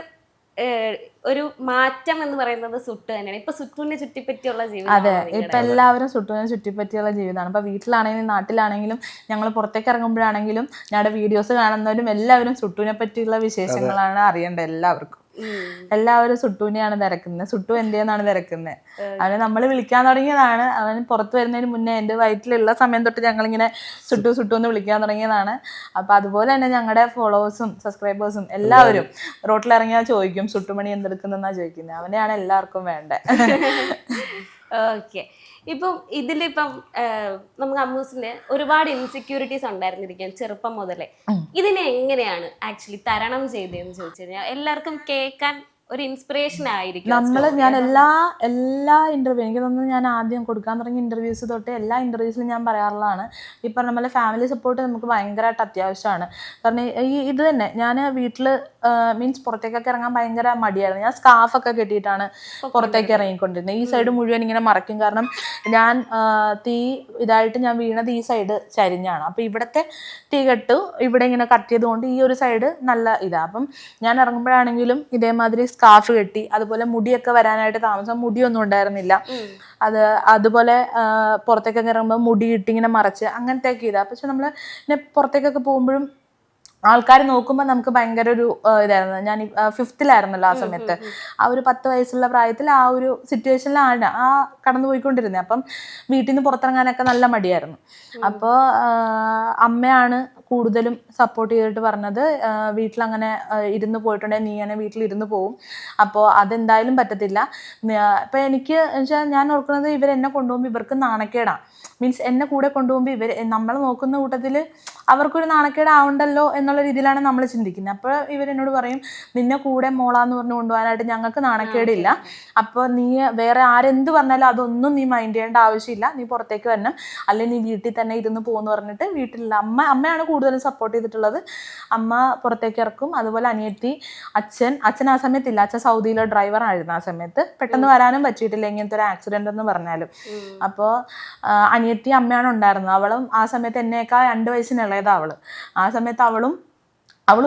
S3: ഒരു മാറ്റം എന്ന് പറയുന്നത് സുട്ടു തന്നെയാണ്. ഇപ്പൊ സുട്ടുവിനെ ചുറ്റിപ്പറ്റിയുള്ള ജീവിതം.
S1: അതെ, ഇപ്പൊ എല്ലാവരും സുട്ടുവിനെ ചുറ്റിപ്പറ്റിയുള്ള ജീവിതമാണ്. ഇപ്പൊ വീട്ടിലാണെങ്കിലും നാട്ടിലാണെങ്കിലും ഞങ്ങൾ പുറത്തേക്ക് ഇറങ്ങുമ്പോഴാണെങ്കിലും ഞങ്ങളുടെ വീഡിയോസ് കാണുന്നവരും എല്ലാവരും സുട്ടുവിനെ പറ്റിയുള്ള വിശേഷങ്ങളാണ് അറിയേണ്ടത്. എല്ലാവരും സുട്ടുവിനെയാണ് തിരക്കുന്നത്. സുട്ടു എന്റെന്നാണ് തിരക്കുന്നത്. അവനെ നമ്മൾ വിളിക്കാൻ തുടങ്ങിയതാണ്. അവൻ പുറത്ത് വരുന്നതിന് മുന്നേ എൻ്റെ വയറ്റിലുള്ള സമയം തൊട്ട് ഞങ്ങളിങ്ങനെ സുട്ടു എന്ന് വിളിക്കാൻ തുടങ്ങിയതാണ്. അപ്പം അതുപോലെ തന്നെ ഞങ്ങളുടെ ഫോളോവേഴ്സും സബ്സ്ക്രൈബേഴ്സും എല്ലാവരും റോട്ടിലിറങ്ങിയാൽ ചോദിക്കും സുട്ടുമണി എന്തെടുക്കുന്നെന്നാ ചോദിക്കുന്നത്. അവനെയാണ് എല്ലാവർക്കും വേണ്ടത്.
S3: ഓക്കെ, ഇപ്പം ഇതിലിപ്പം നമുക്ക് അമ്മൂസിന് ഒരുപാട് ഇൻസെക്യൂരിറ്റീസ് ഉണ്ടായിരുന്നിരിക്കാം ചെറുപ്പം മുതലേ. ഇതിനെ എങ്ങനെയാണ് ആക്ച്വലി തരണം ചെയ്തതെന്ന് ചോദിച്ചു കഴിഞ്ഞാൽ എല്ലാവർക്കും കേൾക്കാൻ ഒരു ഇൻസ്പിറേഷൻ ആയിരിക്കും.
S1: ഞാൻ എല്ലാ ഇന്റർവ്യൂ എനിക്ക് തോന്നുന്നു ഞാൻ ആദ്യം കൊടുക്കാൻ തുടങ്ങിയ ഇന്റർവ്യൂസ് തൊട്ട് എല്ലാ ഇന്റർവ്യൂസിലും ഞാൻ പറയാറുള്ളതാണ്, ഈ പറഞ്ഞ പോലെ ഫാമിലി സപ്പോർട്ട് നമുക്ക് ഭയങ്കരമായിട്ട് അത്യാവശ്യമാണ്. കാരണം ഇത് തന്നെ ഞാൻ വീട്ടിൽ മീൻസ് പുറത്തേക്കൊക്കെ ഇറങ്ങാൻ ഭയങ്കര മടിയായിരുന്നു. ഞാൻ സ്കാർഫൊക്കെ കെട്ടിയിട്ടാണ് പുറത്തേക്ക് ഇറങ്ങിക്കൊണ്ടിരുന്നത്. ഈ സൈഡ് മുഴുവൻ ഇങ്ങനെ മറയ്ക്കും. കാരണം ഞാൻ തീ ഇതായിട്ട് ഞാൻ വീണത് ഈ സൈഡ് ചരിഞ്ഞാണ്. അപ്പോൾ ഇവിടുത്തെ തീ കെട്ടു ഇവിടെ ഇങ്ങനെ കട്ട് ചെയ്തുകൊണ്ട് ഈ ഒരു സൈഡ് നല്ല ഇതാണ്. അപ്പം ഞാൻ ഇറങ്ങുമ്പോഴാണെങ്കിലും ഇതേമാതിരി സ്കാർഫ് കെട്ടി, അതുപോലെ മുടിയൊക്കെ വരാനായിട്ട് താമസം മുടിയൊന്നും ഉണ്ടായിരുന്നില്ല. അതുപോലെ പുറത്തേക്കൊക്കെ ഇറങ്ങുമ്പോൾ മുടി ഇട്ടിങ്ങനെ മറച്ച് അങ്ങനത്തെയൊക്കെ ഇതാണ്. പക്ഷെ നമ്മൾ പിന്നെ പുറത്തേക്കൊക്കെ പോകുമ്പോഴും ആൾക്കാർ നോക്കുമ്പോൾ നമുക്ക് ഭയങ്കര ഒരു ഇതായിരുന്നു. ഞാൻ 5th ആ സമയത്ത്, ആ ഒരു 10 വയസ്സുള്ള പ്രായത്തിൽ ആ ഒരു സിറ്റുവേഷനിലാണ് കടന്നു പോയിക്കൊണ്ടിരുന്നത്. അപ്പം വീട്ടിൽ നിന്ന് പുറത്തിറങ്ങാനൊക്കെ നല്ല മടിയായിരുന്നു. അപ്പോൾ അമ്മയാണ് കൂടുതലും സപ്പോർട്ട് ചെയ്തിട്ട് പറഞ്ഞത്, വീട്ടിലങ്ങനെ ഇരുന്ന് പോയിട്ടുണ്ടെങ്കിൽ നീ അങ്ങനെ വീട്ടിലിരുന്ന് പോവും, അപ്പോൾ അതെന്തായാലും പറ്റത്തില്ല. ഇപ്പം എനിക്ക് വെച്ചാൽ ഞാൻ ഓർക്കുന്നത് ഇവരെന്നെ കൊണ്ടുപോകുമ്പോൾ ഇവർക്ക് നാണക്കേടാണ്. മീൻസ് എന്നെ കൂടെ കൊണ്ടുപോകുമ്പോൾ നമ്മൾ നോക്കുന്ന കൂട്ടത്തിൽ അവർക്കൊരു നാണക്കേടാവണ്ടല്ലോ എന്നുള്ള രീതിയിലാണ് നമ്മൾ ചിന്തിക്കുന്നത്. അപ്പോൾ ഇവരെന്നോട് പറയും, നിന്നെ കൂടെ മോളാന്ന് പറഞ്ഞ് കൊണ്ടുപോകാനായിട്ട് ഞങ്ങൾക്ക് നാണക്കേടില്ല, അപ്പോൾ നീ വേറെ ആരെന്ത് പറഞ്ഞാലും അതൊന്നും നീ മൈൻഡ് ചെയ്യേണ്ട ആവശ്യമില്ല, നീ പുറത്തേക്ക് വരണം, അല്ലെങ്കിൽ നീ വീട്ടിൽ തന്നെ ഇരുന്ന് പോകുമെന്ന് പറഞ്ഞിട്ട് വീട്ടിലുള്ള അമ്മയാണ് കൂടുതലും സപ്പോർട്ട് ചെയ്തിട്ടുള്ളത്. അമ്മ പുറത്തേക്ക് ഇറക്കും. അതുപോലെ അനിയത്തി, അച്ഛൻ ആ സമയത്തില്ല, അച്ഛൻ സൗദിയിലെ ഡ്രൈവറായിരുന്നു ആ സമയത്ത്, പെട്ടെന്ന് വരാനും പറ്റിയിട്ടില്ല ഇങ്ങനത്തെ ഒരു ആക്സിഡന്റ് എന്ന് പറഞ്ഞാലും. അപ്പോൾ അനിയത്തി അമ്മയാണ് ഉണ്ടായിരുന്നത്. അവളും ആ സമയത്ത് എന്നേക്കാൾ 2 വയസ്സിന് ഇളയതാ അവള്. ആ സമയത്ത് അവളും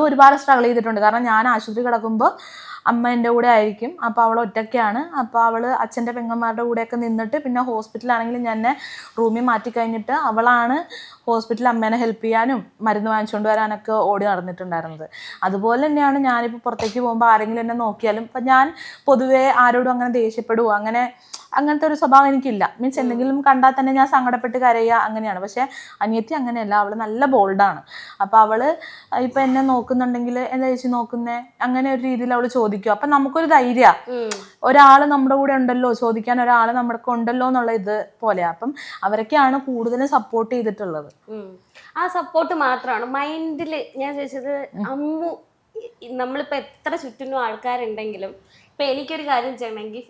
S1: ഒരുപാട് സ്ട്രഗിൾ ചെയ്തിട്ടുണ്ട്. കാരണം ഞാൻ ആശുപത്രി കിടക്കുമ്പോൾ അമ്മ എൻ്റെ കൂടെ ആയിരിക്കും. അപ്പോൾ അവൾ ഒറ്റയ്ക്കാണ്. അപ്പോൾ അവൾ അച്ഛൻ്റെ പെങ്ങന്മാരുടെ കൂടെയൊക്കെ നിന്നിട്ട്, പിന്നെ ഹോസ്പിറ്റലാണെങ്കിലും ഞാൻ റൂമിൽ മാറ്റി കഴിഞ്ഞിട്ട് അവളാണ് ഹോസ്പിറ്റലിൽ അമ്മേനെ ഹെൽപ്പ് ചെയ്യാനും മരുന്ന് വാങ്ങിച്ചുകൊണ്ട് വരാനൊക്കെ ഓടി നടന്നിട്ടുണ്ടായിരുന്നത്. അതുപോലെ തന്നെയാണ് ഞാനിപ്പോൾ പുറത്തേക്ക് പോകുമ്പോൾ ആരെങ്കിലും എന്നെ നോക്കിയാലും, ഇപ്പം ഞാൻ പൊതുവേ ആരോടും അങ്ങനെ ദേഷ്യപ്പെടുവോ അങ്ങനത്തെ ഒരു സ്വഭാവം എനിക്കില്ല. മീൻസ് എന്തെങ്കിലും കണ്ടാൽ തന്നെ ഞാൻ സങ്കടപ്പെട്ട് കരയുക അങ്ങനെയാണ്. പക്ഷെ അനിയത്തി അങ്ങനെയല്ല, അവൾ നല്ല ബോൾഡാണ്. അപ്പോൾ അവള് ഇപ്പം എന്നെ നോക്കുന്നുണ്ടെങ്കിൽ എന്താ ചേച്ചി നോക്കുന്നേ അങ്ങനെ ഒരു രീതിയിൽ അവൾ ചോദിക്കും. അപ്പം നമുക്കൊരു ധൈര്യമാണ്, ഒരാൾ നമ്മുടെ കൂടെ ഉണ്ടല്ലോ, ചോദിക്കാൻ ഒരാൾ നമ്മുടെ ഉണ്ടല്ലോ എന്നുള്ള ഇത് പോലെയാണ്. അപ്പം അവരൊക്കെയാണ് കൂടുതലും സപ്പോർട്ട് ചെയ്തിട്ടുള്ളത്.
S3: ആ സപ്പോർട്ട് മാത്രമാണ് മൈൻഡിൽ. ഞാൻ ചോദിച്ചത്, അമ്മു നമ്മളിപ്പോൾ എത്ര ചുറ്റിനും ആൾക്കാരുണ്ടെങ്കിലും ഇപ്പം എനിക്കൊരു കാര്യം ചെയ്യണമെങ്കിൽ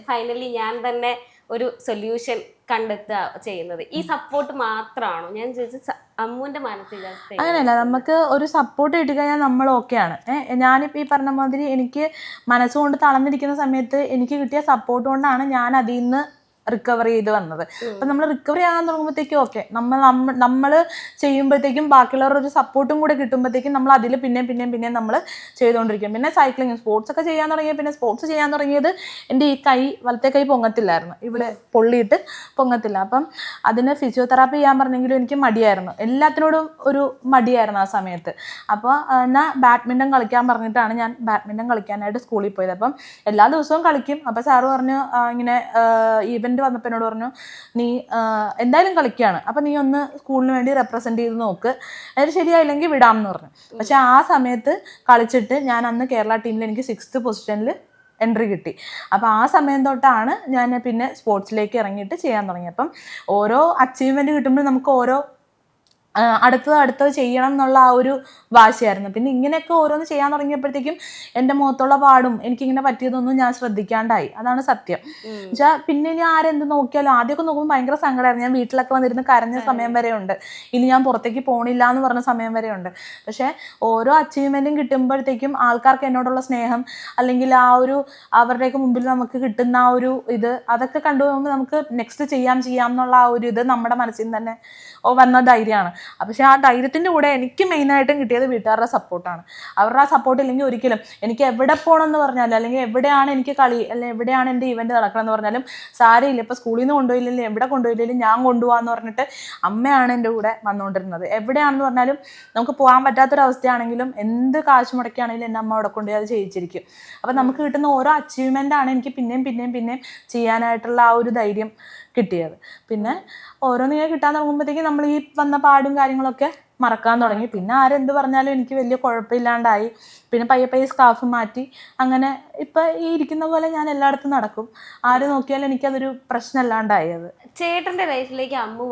S3: ഫൈനലി ഞാൻ തന്നെ ഒരു സൊല്യൂഷൻ കണ്ടെത്തുക ചെയ്യുന്നത്, ഈ സപ്പോർട്ട് മാത്രമാണോ? ഞാൻ ചോദിച്ചത് അമ്മുവിന്റെ മാനസികാവസ്ഥ
S1: അങ്ങനെയല്ല, നമുക്ക് ഒരു സപ്പോർട്ട് കിട്ടിക്കഴിഞ്ഞാൽ നമ്മൾ ഓക്കെയാണ്. ഞാനിപ്പോൾ ഈ പറഞ്ഞ മാതിരി എനിക്ക് മനസ്സുകൊണ്ട് തളർന്നിരിക്കുന്ന സമയത്ത് എനിക്ക് കിട്ടിയ സപ്പോർട്ട് കൊണ്ടാണ് ഞാൻ അതിൽ നിന്ന് റിക്കവർ ചെയ്ത് വന്നത്. അപ്പം നമ്മൾ റിക്കവറി ആകാൻ തുടങ്ങുമ്പോഴത്തേക്കും ഓക്കെ, നമ്മൾ ചെയ്യുമ്പോഴത്തേക്കും ബാക്കിയുള്ളവരുടെ ഒരു സപ്പോർട്ടും കൂടെ കിട്ടുമ്പോഴത്തേക്കും നമ്മൾ അതിൽ പിന്നെയും നമ്മൾ ചെയ്തുകൊണ്ടിരിക്കും. പിന്നെ സൈക്ലിങ്, സ്പോർട്സ് ഒക്കെ ചെയ്യാൻ തുടങ്ങിയ, പിന്നെ സ്പോർട്സ് ചെയ്യാൻ തുടങ്ങിയത് എൻ്റെ ഈ വലത്തെ കൈ പൊങ്ങത്തില്ലായിരുന്നു, ഇവിടെ പൊള്ളിയിട്ട് പൊങ്ങത്തില്ല. അപ്പം അതിന് ഫിസിയോതെറാപ്പി ചെയ്യാൻ പറഞ്ഞെങ്കിലും എനിക്ക് മടിയായിരുന്നു, എല്ലാത്തിനോടും ഒരു മടിയായിരുന്നു ആ സമയത്ത്. അപ്പോൾ എന്നാൽ ബാഡ്മിൻ്റൺ കളിക്കാൻ പറഞ്ഞിട്ടാണ് ഞാൻ ബാഡ്മിൻ്റൺ കളിക്കാനായിട്ട് സ്കൂളിൽ പോയത്. അപ്പം എല്ലാ ദിവസവും കളിക്കും. അപ്പോൾ സാറ് പറഞ്ഞു, ഇങ്ങനെ ഈവൻ്റ് വന്നപ്പോൾ എന്നോട് പറഞ്ഞു, നീ എന്തായാലും കളിക്കുകയാണ്, അപ്പം നീ ഒന്ന് സ്കൂളിന് വേണ്ടി റെപ്രസെൻറ്റ് ചെയ്ത് നോക്ക്, അത് ശരിയായില്ലെങ്കിൽ വിടാമെന്ന് പറഞ്ഞു. പക്ഷെ ആ സമയത്ത് കളിച്ചിട്ട് ഞാൻ അന്ന് കേരള ടീമിൽ എനിക്ക് 6th പൊസിഷനിൽ എൻട്രി കിട്ടി. അപ്പോൾ ആ സമയം തൊട്ടാണ് ഞാൻ പിന്നെ സ്പോർട്സിലേക്ക് ഇറങ്ങിയിട്ട് ചെയ്യാൻ തുടങ്ങി. അപ്പം ഓരോ അച്ചീവ്മെൻറ്റ് കിട്ടുമ്പോൾ നമുക്ക് ഓരോ അടുത്തത് ചെയ്യണം എന്നുള്ള ആ ഒരു വാശിയായിരുന്നു. പിന്നെ ഇങ്ങനെയൊക്കെ ഓരോന്ന് ചെയ്യാൻ തുടങ്ങിയപ്പോഴത്തേക്കും എൻ്റെ മുഖത്തുള്ള പാടും എനിക്കിങ്ങനെ പറ്റിയതൊന്നും ഞാൻ ശ്രദ്ധിക്കാണ്ടായി. അതാണ് സത്യം. എന്നുവെച്ചാൽ പിന്നെ ഞാൻ ആരെന്ത് നോക്കിയാലും ആദ്യമൊക്കെ നോക്കുമ്പോൾ ഭയങ്കര സങ്കടമായിരുന്നു. ഞാൻ വീട്ടിലൊക്കെ വന്നിരുന്ന് കരഞ്ഞ സമയം വരെ ഉണ്ട്, ഇനി ഞാൻ പുറത്തേക്ക് പോണില്ല എന്ന് പറഞ്ഞ സമയം വരെ ഉണ്ട്. പക്ഷേ ഓരോ അച്ചീവ്മെൻറ്റും കിട്ടുമ്പോഴത്തേക്കും ആൾക്കാർക്ക് എന്നോടുള്ള സ്നേഹം, അല്ലെങ്കിൽ ആ ഒരു അവരുടെയൊക്കെ മുമ്പിൽ നമുക്ക് കിട്ടുന്ന ആ ഒരു ഇത്, അതൊക്കെ കണ്ടുപോകുമ്പോൾ നമുക്ക് നെക്സ്റ്റ് ചെയ്യാം എന്നുള്ള ആ ഒരു ഇത് നമ്മുടെ മനസ്സിൽ നിന്ന് തന്നെ വന്ന ധൈര്യമാണ്. പക്ഷെ ആ ധൈര്യത്തിൻ്റെ കൂടെ എനിക്ക് മെയിനായിട്ടും കിട്ടിയത് വീട്ടുകാരുടെ സപ്പോർട്ടാണ്. അവരുടെ ആ സപ്പോർട്ട് ഇല്ലെങ്കിൽ ഒരിക്കലും എനിക്ക് എവിടെ പോകണമെന്ന് പറഞ്ഞാലും, അല്ലെങ്കിൽ എവിടെയാണ് എനിക്ക് കളി, അല്ലെങ്കിൽ എവിടെയാണ് എൻ്റെ ഇവൻറ്റ് നടക്കണമെന്ന് പറഞ്ഞാലും സാരമില്ല, ഇപ്പോൾ സ്കൂളിൽ നിന്ന് കൊണ്ടുപോയില്ലെങ്കിൽ എവിടെ കൊണ്ടുപോയില്ലെങ്കിലും ഞാൻ കൊണ്ടുപോകാമെന്ന് പറഞ്ഞിട്ട് അമ്മയാണ് എൻ്റെ കൂടെ വന്നുകൊണ്ടിരുന്നത്. എവിടെയാണെന്ന് പറഞ്ഞാലും നമുക്ക് പോകാൻ പറ്റാത്തൊരവസ്ഥയാണെങ്കിലും എന്ത് കാശ് മുടക്കിയാണെങ്കിലും എൻ്റെ അമ്മ അവിടെ കൊണ്ടുപോയി അത് ചെയ്യിച്ചിരിക്കും. അപ്പം നമുക്ക് കിട്ടുന്ന ഓരോ അച്ചീവ്മെൻ്റാണ് എനിക്ക് പിന്നെയും ചെയ്യാനായിട്ടുള്ള ആ ഒരു ധൈര്യം കിട്ടിയത്. പിന്നെ ഓരോന്നിങ്ങനെ കിട്ടാൻ തുടങ്ങുമ്പോഴത്തേക്കും നമ്മൾ ഈ വന്ന പാടും കാര്യങ്ങളൊക്കെ മറക്കാൻ തുടങ്ങി. പിന്നെ ആരെന്ത് പറഞ്ഞാലും എനിക്ക് വലിയ കുഴപ്പമില്ലാണ്ടായി. പിന്നെ പയ്യെ സ്കാർഫ് മാറ്റി. അങ്ങനെ ഇപ്പം ഈ ഇരിക്കുന്ന പോലെ ഞാൻ എല്ലായിടത്തും നടക്കും. ആര് നോക്കിയാലും എനിക്കതൊരു പ്രശ്നമല്ലാണ്ടായി. അത്
S3: ചേട്ടന്റെ ലൈഫിലേക്ക് അമ്മു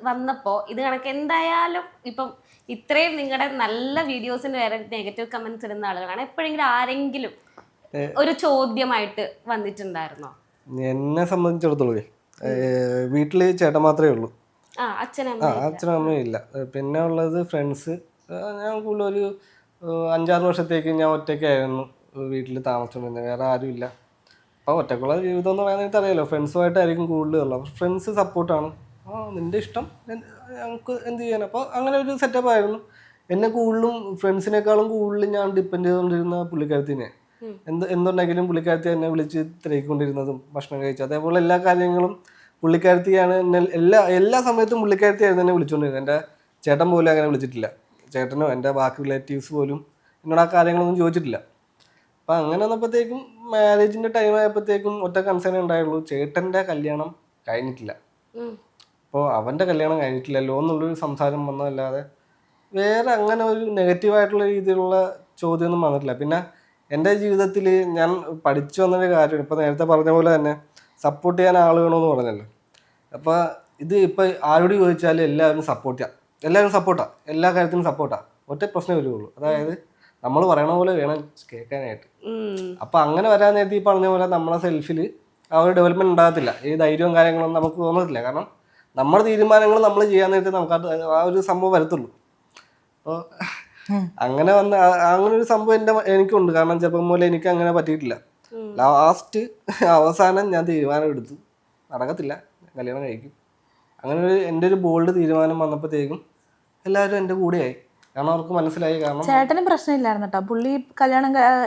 S3: വന്നപ്പോ ഇത് കണക്ക് എന്തായാലും ഇപ്പം ഇത്രയും നിങ്ങളുടെ നല്ല വീഡിയോസിന് വരെ നെഗറ്റീവ് കമന്റ്സ് ഇടുന്ന ആളുകളാണ്. എപ്പോഴെങ്കിലും ആരെങ്കിലും ഒരു ചോദ്യമായിട്ട് വന്നിട്ടുണ്ടായിരുന്നോ?
S2: എന്നെ സംബന്ധിച്ചിടത്തോളം വീട്ടില് ചേട്ടൻ മാത്രമേ ഉള്ളൂ.
S3: അച്ഛനും
S2: അമ്മയും ഇല്ല. പിന്നെ ഉള്ളത് ഫ്രണ്ട്സ്. ഞാൻ കൂടുതൽ ഒരു 5-6 വർഷത്തേക്ക് ഞാൻ ഒറ്റയ്ക്കായിരുന്നു വീട്ടിൽ താമസിച്ചുകൊണ്ടിരുന്നത്. വേറെ ആരും ഇല്ല. അപ്പോൾ ഒറ്റക്കുള്ള ജീവിതം എന്ന് പറയുന്നത് അറിയാലോ, ഫ്രണ്ട്സുമായിട്ടായിരിക്കും കൂടുതലുള്ളത്. അപ്പോൾ ഫ്രണ്ട്സ് സപ്പോർട്ടാണ്. നിൻ്റെ ഇഷ്ടം, ഞങ്ങൾക്ക് എന്ത് ചെയ്യാൻ. അപ്പോൾ അങ്ങനെ ഒരു സെറ്റപ്പ് ആയിരുന്നു. എന്നെ കൂടുതലും ഫ്രണ്ട്സിനേക്കാളും കൂടുതലും ഞാൻ ഡിപ്പെൻഡ് ചെയ്തുകൊണ്ടിരുന്ന പുള്ളിക്കാരത്തിനെ. എന്തുണ്ടെങ്കിലും പുള്ളിക്കാരത്തി എന്നെ വിളിച്ച് തിരക്കിക്കൊണ്ടിരുന്നതും ഭക്ഷണം കഴിച്ചു. അതേപോലെ എല്ലാ കാര്യങ്ങളും പുള്ളിക്കാരത്തിയാണ് എന്നെ എല്ലാ സമയത്തും പുള്ളിക്കാരത്തിയായിരുന്നു എന്നെ വിളിച്ചുകൊണ്ടിരുന്നത്. എൻ്റെ ചേട്ടൻ പോലും അങ്ങനെ വിളിച്ചിട്ടില്ല. ചേട്ടനോ എൻ്റെ ബാക്കി റിലേറ്റീവ്സ് പോലും എന്നോട് ആ കാര്യങ്ങളൊന്നും ചോദിച്ചിട്ടില്ല. അപ്പം അങ്ങനെ വന്നപ്പോഴത്തേക്കും മാരേജിൻ്റെ ടൈം ആയപ്പോഴത്തേക്കും ഒറ്റ കൺസേൺ ഉണ്ടായുള്ളൂ, ചേട്ടൻ്റെ കല്യാണം കഴിഞ്ഞിട്ടില്ല. അപ്പോൾ അവൻ്റെ കല്യാണം കഴിഞ്ഞിട്ടില്ലല്ലോ എന്നുള്ളൊരു സംസാരം വന്നതല്ലാതെ വേറെ അങ്ങനെ ഒരു നെഗറ്റീവായിട്ടുള്ള രീതിയിലുള്ള ചോദ്യമൊന്നും വന്നിട്ടില്ല. പിന്നെ എൻ്റെ ജീവിതത്തിൽ ഞാൻ പഠിച്ചു വന്നൊരു കാര്യമാണ്, ഇപ്പോൾ നേരത്തെ പറഞ്ഞ പോലെ തന്നെ സപ്പോർട്ട് ചെയ്യാൻ ആൾ വേണമെന്ന് പറഞ്ഞല്ലോ. അപ്പോൾ ഇത് ഇപ്പോൾ ആരോട് ചോദിച്ചാലും എല്ലാവരും സപ്പോർട്ട് ചെയ്യാം, എല്ലാവരും സപ്പോർട്ടാണ്, എല്ലാ കാര്യത്തിനും സപ്പോർട്ടാണ്. ഒറ്റ പ്രശ്നമേ വരുള്ളൂ, അതായത് നമ്മൾ പറയണ പോലെ വേണം കേൾക്കാനായിട്ട്. അപ്പം അങ്ങനെ വരാൻ നേരത്തെ ഈ പറഞ്ഞ പോലെ നമ്മളെ സെൽഫിൽ ആ ഒരു ഡെവലപ്മെൻറ്റ് ഉണ്ടാകത്തില്ല. ഈ ധൈര്യവും കാര്യങ്ങളൊന്നും നമുക്ക് തോന്നത്തില്ല. കാരണം നമ്മുടെ തീരുമാനങ്ങൾ നമ്മൾ ചെയ്യാൻ നേരത്തെ നമുക്ക് ആ ഒരു സംഭവം വരത്തുള്ളൂ. അപ്പോൾ അങ്ങനെ അങ്ങനെ ഒരു സംഭവം എനിക്കുണ്ട്. കാരണം ചെറുപ്പം പോലെ എനിക്ക് അങ്ങനെ പറ്റിയിട്ടില്ല. ലാസ്റ്റ് അവസാനം ഞാൻ തീരുമാനം എടുത്തു, നടക്കത്തില്ല, കല്യാണം കഴിക്കും. അങ്ങനെ എൻ്റെ ഒരു ബോൾഡ് തീരുമാനം വന്നപ്പോഴത്തേക്കും എല്ലാവരും എൻ്റെ കൂടെയായി. കാരണം അവർക്ക് മനസ്സിലായി. കാരണം
S1: ചേട്ടന് പ്രശ്നമില്ലായിരുന്നു കേട്ടോ. പുള്ളി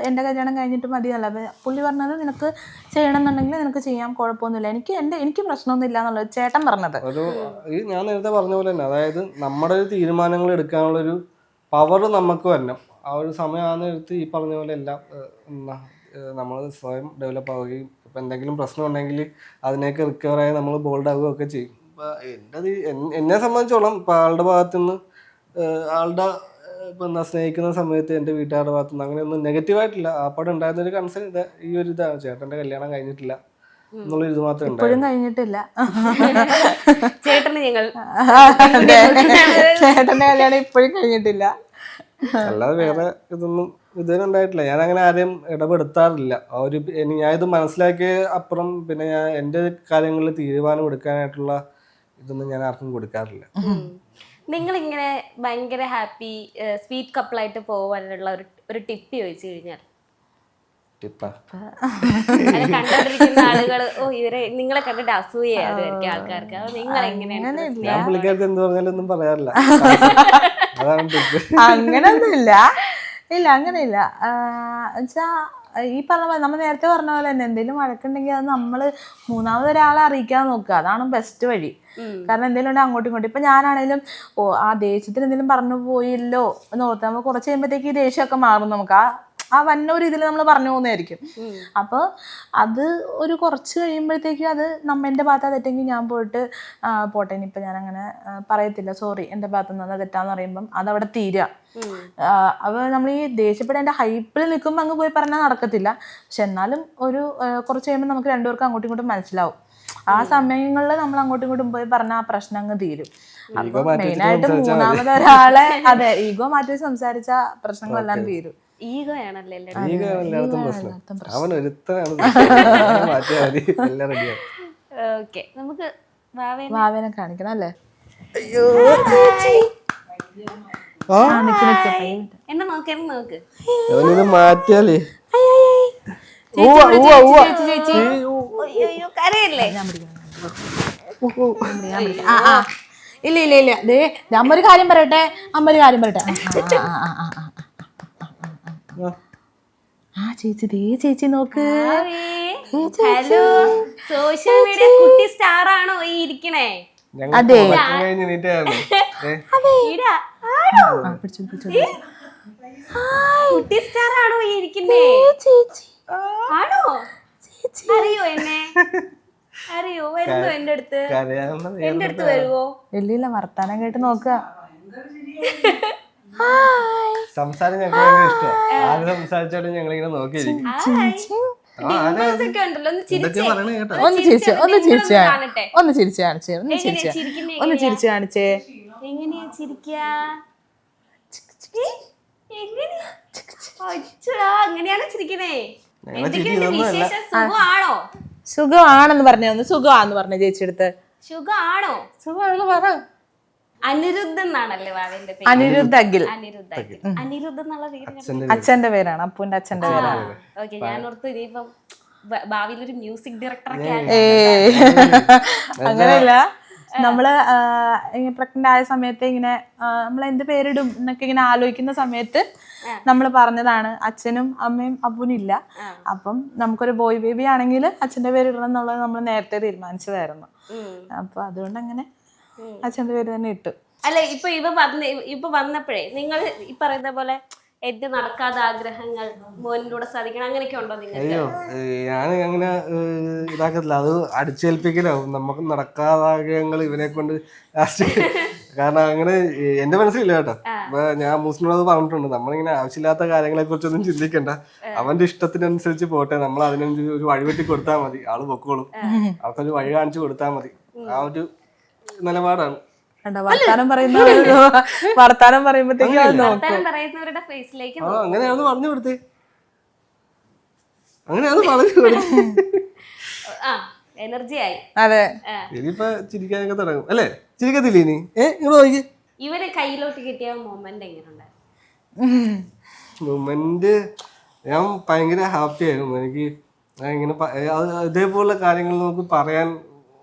S1: എൻ്റെ കല്യാണം കഴിഞ്ഞിട്ട് മതിയല്ല. പുള്ളി പറഞ്ഞത് നിനക്ക് ചെയ്യണമെന്നുണ്ടെങ്കിൽ നിനക്ക് ചെയ്യാം, കുഴപ്പമൊന്നുമില്ല, എനിക്ക് പ്രശ്നമൊന്നുമില്ല എന്നുള്ളത് ചേട്ടൻ പറഞ്ഞത്.
S2: ഞാൻ നേരത്തെ പറഞ്ഞ പോലെ തന്നെ, അതായത് നമ്മുടെ ഒരു തീരുമാനങ്ങൾ എടുക്കാനുള്ളൊരു പവർ നമുക്ക് വരണം. ആ ഒരു സമയമാണ് എടുത്ത് ഈ പറഞ്ഞ പോലെ എല്ലാം നമ്മൾ സ്വയം ഡെവലപ്പ് ആവുകയും ഇപ്പം എന്തെങ്കിലും പ്രശ്നം ഉണ്ടെങ്കിൽ അതിനെയൊക്കെ റിക്കവറായി നമ്മൾ ബോൾഡ് ആവുകയൊക്കെ ചെയ്യും. ഇപ്പം എന്നെ സംബന്ധിച്ചോളം ഇപ്പം ആളുടെ ഭാഗത്തുനിന്ന് ആളുടെ ഇപ്പം സ്നേഹിക്കുന്ന സമയത്ത് എൻ്റെ വീട്ടുകാരുടെ ഭാഗത്തുനിന്ന് അങ്ങനെയൊന്നും നെഗറ്റീവായിട്ടില്ല. ആ പടം ഉണ്ടായിരുന്നൊരു കൺസേൺ ഈ ഒരു ഇതാണ്, ചേട്ടൻ്റെ കല്യാണം കഴിഞ്ഞിട്ടില്ല എന്നുള്ളൊരു ഇത് മാത്രമേ
S1: ഇപ്പോഴും കഴിഞ്ഞിട്ടില്ല.
S3: ചേട്ടന്റെ
S1: കല്യാണം ഇപ്പോഴും കഴിഞ്ഞിട്ടില്ല.
S2: അല്ലാതെ വേറെ ഇതൊന്നും ഇതുവരെ ഉണ്ടായിട്ടില്ല. ഞാൻ അങ്ങനെ ആരെയും ഇടപെടുത്താറില്ല. ഞാൻ ഇത് മനസ്സിലാക്കിയ അപ്പുറം പിന്നെ ഞാൻ എൻ്റെ കാര്യങ്ങളിൽ തീരുമാനം എടുക്കാനായിട്ടുള്ള ഇതൊന്നും ഞാൻ ആർക്കും കൊടുക്കാറില്ല.
S3: നിങ്ങളിങ്ങനെ ഭയങ്കര ഹാപ്പി സ്വീറ്റ് കപ്പിളായിട്ട് പോകാനുള്ള ഒരു ടിപ്പ് ചോദിച്ചു കഴിഞ്ഞാൽ കണ്ടോണ്ടിരിക്കുന്ന ആളുകൾ നിങ്ങളെ കണ്ടിട്ട് അസൂയായിരിക്കും ആൾക്കാർക്ക്. അത് നിങ്ങൾ എങ്ങനെയാണ്?
S2: ഞാൻ പുള്ളിക്കാരത്ത് എന്ത് പറഞ്ഞാലും ഒന്നും പറയാറില്ല.
S1: അങ്ങനൊന്നുമില്ല, ഇല്ല അങ്ങനെയില്ല. എന്നുവെച്ചാ ഈ പറഞ്ഞ പോലെ നമ്മൾ നേരത്തെ പറഞ്ഞ പോലെ തന്നെ എന്തെങ്കിലും വഴക്കുണ്ടെങ്കിൽ അത് നമ്മൾ മൂന്നാമതൊരാളെ അറിയിക്കാൻ നോക്കുക. അതാണ് ബെസ്റ്റ് വഴി. കാരണം എന്തെങ്കിലും ഉണ്ടെങ്കിൽ അങ്ങോട്ടും ഇങ്ങോട്ടും. ഇപ്പം ഞാനാണേലും ആ ദേഷ്യത്തിന് എന്തെങ്കിലും പറഞ്ഞു പോയില്ലോ എന്ന് ഓർത്ത് നമ്മൾ കുറച്ച് കഴിയുമ്പോഴത്തേക്ക് ഈ ദേഷ്യമൊക്കെ മാറും. നമുക്ക് ആ വന്നൊരു ഇതിൽ നമ്മൾ പറഞ്ഞു പോകുന്നതായിരിക്കും. അപ്പോൾ അത് ഒരു കുറച്ച് കഴിയുമ്പോഴത്തേക്കും അത് എൻ്റെ ഭാഗത്ത് തെറ്റെങ്കിൽ ഞാൻ പോയിട്ട് പോട്ടെ, ഇനിയിപ്പോൾ ഞാൻ അങ്ങനെ പറയത്തില്ല, സോറി എൻ്റെ ഭാഗത്ത് നിന്ന് തെറ്റാന്ന് പറയുമ്പം അതവിടെ തീരുക. അപ്പോൾ നമ്മൾ ഈ ദേഷ്യപ്പെട്ട് എൻ്റെ ഹൈപ്പിൽ നിൽക്കുമ്പോൾ അങ്ങ് പോയി പറഞ്ഞാൽ നടക്കത്തില്ല. പക്ഷെ എന്നാലും ഒരു കുറച്ച് കഴിയുമ്പോൾ നമുക്ക് രണ്ടുപേർക്കും അങ്ങോട്ടും ഇങ്ങോട്ടും മനസ്സിലാവും. ആ സമയങ്ങളിൽ നമ്മൾ അങ്ങോട്ടും ഇങ്ങോട്ടും പോയി പറഞ്ഞാൽ ആ പ്രശ്നം അങ്ങ് തീരും. അപ്പോൾ മെയിനായിട്ട് മൂന്നാമതൊരാളെ ഈഗോ മാറ്റി സംസാരിച്ച പ്രശ്നങ്ങളെല്ലാം തീരും.
S3: ഈഗോ ആണല്ലേ ഓക്കെ. നമുക്ക്
S1: വാവേനെ കാണിക്കണം അല്ലേ?
S3: എന്നെ നോക്ക്, എന്നെ നോക്ക്.
S2: മാറ്റിയാലേ
S3: കരയല്ലേ?
S1: ഇല്ല ഇല്ല ഇല്ല, അമ്മ ഒരു കാര്യം പറയട്ടെ, ചേച്ചി നോക്ക്.
S3: ഹലോ, സോഷ്യൽ മീഡിയ കുട്ടി സ്റ്റാർ ആണോ ഈ ഇരിക്കണേ?
S1: അതെ,
S3: കുട്ടി സ്റ്റാർ ആണോ ഈ ഇരിക്കുന്നേ? ആണോ? അറിയോ എന്നെ? അറിയോ? വരുന്നോ എന്റെ അടുത്ത്? വരുവോ?
S1: ഇല്ല വർത്താനം കേട്ട് നോക്കുക.
S2: സംസാരം ഞങ്ങൾക്ക് ഭയങ്കര ഇഷ്ടമാണ്. ആര് സംസാരിച്ചാലും ഞങ്ങളിങ്ങനെ നോക്കിയിരിക്കും.
S3: Dimples ഒക്കെ ഉണ്ടല്ലോ, ഒന്ന് ചിരിച്ചേ.
S2: പറയണ കേട്ടോ.
S1: ഒന്ന് ചിരിച്ച്
S3: dimples ഒന്ന് കാണട്ടെ.
S1: ഒന്ന് ചിരിച്ച് കാണിച്ചേ, ഒന്ന്
S3: എങ്ങനെയാ
S1: ചിരിച്ച്
S3: ചിരിക്കുന്നെ
S1: ഒന്ന് ചിരിച്ച് കാണിച്ചേ.
S3: എങ്ങനെയാ ചിരിക്കാ? എങ്ങനെയാ? അച്ഛടാ, അങ്ങനെയാണോ ചിരിക്കണേ? എന്തൊക്കെയുണ്ട് വിശേഷം? സുഖമാണോ?
S1: സുഖമാണെന്ന് പറഞ്ഞേ, ഒന്ന് സുഖമാന്ന് പറഞ്ഞേ ചേച്ചി അടുത്ത്.
S3: സുഖമാണോ?
S1: സുഖമാണെന്ന് പറ.
S3: അനിരുദ്ധ് എന്നാണല്ലേ വാവേന്റെ പേര്?
S1: അനിരുദ്ധ് അഖിൽ.
S3: അനിരുദ്ധ് അഖിൽ. അനിരുദ്ധ് എന്നുള്ള പേര്
S1: അച്ഛന്റെ പേരാണ്, അപ്പുവിന്റെ അച്ഛന്റെ പേരാണ്.
S3: ഓക്കെ, ഞാൻ ഓർത്ത് ഇനിയിപ്പം ഭാവിയിൽ ഒരു മ്യൂസിക് ഡയറക്ടറൊക്കെ
S1: അങ്ങനെയല്ല, നമ്മള് പ്രഗ്നന്റ് ആയ സമയത്ത് ഇങ്ങനെ നമ്മൾ എന്ത് പേരിടും എന്നൊക്കെ ഇങ്ങനെ ആലോചിക്കുന്ന സമയത്ത് നമ്മൾ പറഞ്ഞതാണ് അച്ഛനും അമ്മയും അപ്പൂനും ഇല്ല, അപ്പം നമുക്കൊരു ബോയ് ബേബി ആണെങ്കിൽ അച്ഛന്റെ പേര് ഇടണം എന്നുള്ളത് നമ്മൾ നേരത്തെ തീരുമാനിച്ചതായിരുന്നു. അപ്പൊ അതുകൊണ്ട് അങ്ങനെ അച്ഛന്റെ പേര് തന്നെ ഇട്ടു.
S3: അല്ല, ഇപ്പൊ വന്നപ്പോഴേ നിങ്ങൾ ഈ പറയുന്ന പോലെ എന്റെ നടക്കാത്ത ആഗ്രഹങ്ങൾ മോനിലൂടെ സാധിക്കണം അങ്ങനെയൊക്കെ ഉണ്ടോ നിങ്ങൾക്ക്?
S2: അയ്യോ, ഞാൻ അങ്ങനെ ഇതാക്കത്തില്ല, അത് അടിച്ചേൽപ്പിക്കലാവും. നമുക്ക് നടക്കാത്ത ആഗ്രഹങ്ങൾ ഇവനെ കൊണ്ട് കാരണം അങ്ങനെ എന്റെ മനസ്സിലില്ല കേട്ടോ. അപ്പൊ ഞാൻ മൂസിനോട് അത് പറഞ്ഞിട്ടുണ്ട്, നമ്മളിങ്ങനെ ആവശ്യമില്ലാത്ത കാര്യങ്ങളെ കുറിച്ചൊന്നും ചിന്തിക്കണ്ട, അവന്റെ ഇഷ്ടത്തിനനുസരിച്ച് പോട്ടെ, നമ്മൾ അതിനനുസരിച്ച് ഒരു വഴിവെട്ടി കൊടുത്താൽ മതി, ആള് പൊക്കോളും, അവൾക്കൊരു വഴി കാണിച്ചു കൊടുത്താൽ മതി. ആ ഒരു നിലപാടാണ്.
S1: വർത്താനം പറയുമ്പോഴത്തേക്കും
S3: പറയുന്നവരുടെ ഫേസിലേക്ക്
S2: അങ്ങനെയാന്ന് പറഞ്ഞു കൊടുത്തേ, അങ്ങനെയാന്ന് പറഞ്ഞു കൊടുത്തേ.
S3: എനർജി ആയി.
S1: അതെ,
S2: ഇനിയിപ്പൊ ചിരിക്കാനൊക്കെ തുടങ്ങും അല്ലേ? ചിരിക്കത്തില്ല ഇനി? നോക്കി
S3: ഇവരെ കയ്യിലോട്ട് കിട്ടിയ മൊമെന്റ് എങ്ങനെയുണ്ട്?
S2: മൊമെന്റ് ഞാൻ ഭയങ്കര ഹാപ്പി ആയിരുന്നു. എനിക്ക് ഇങ്ങനെ ഇതേപോലുള്ള കാര്യങ്ങൾ നമുക്ക് പറയാൻ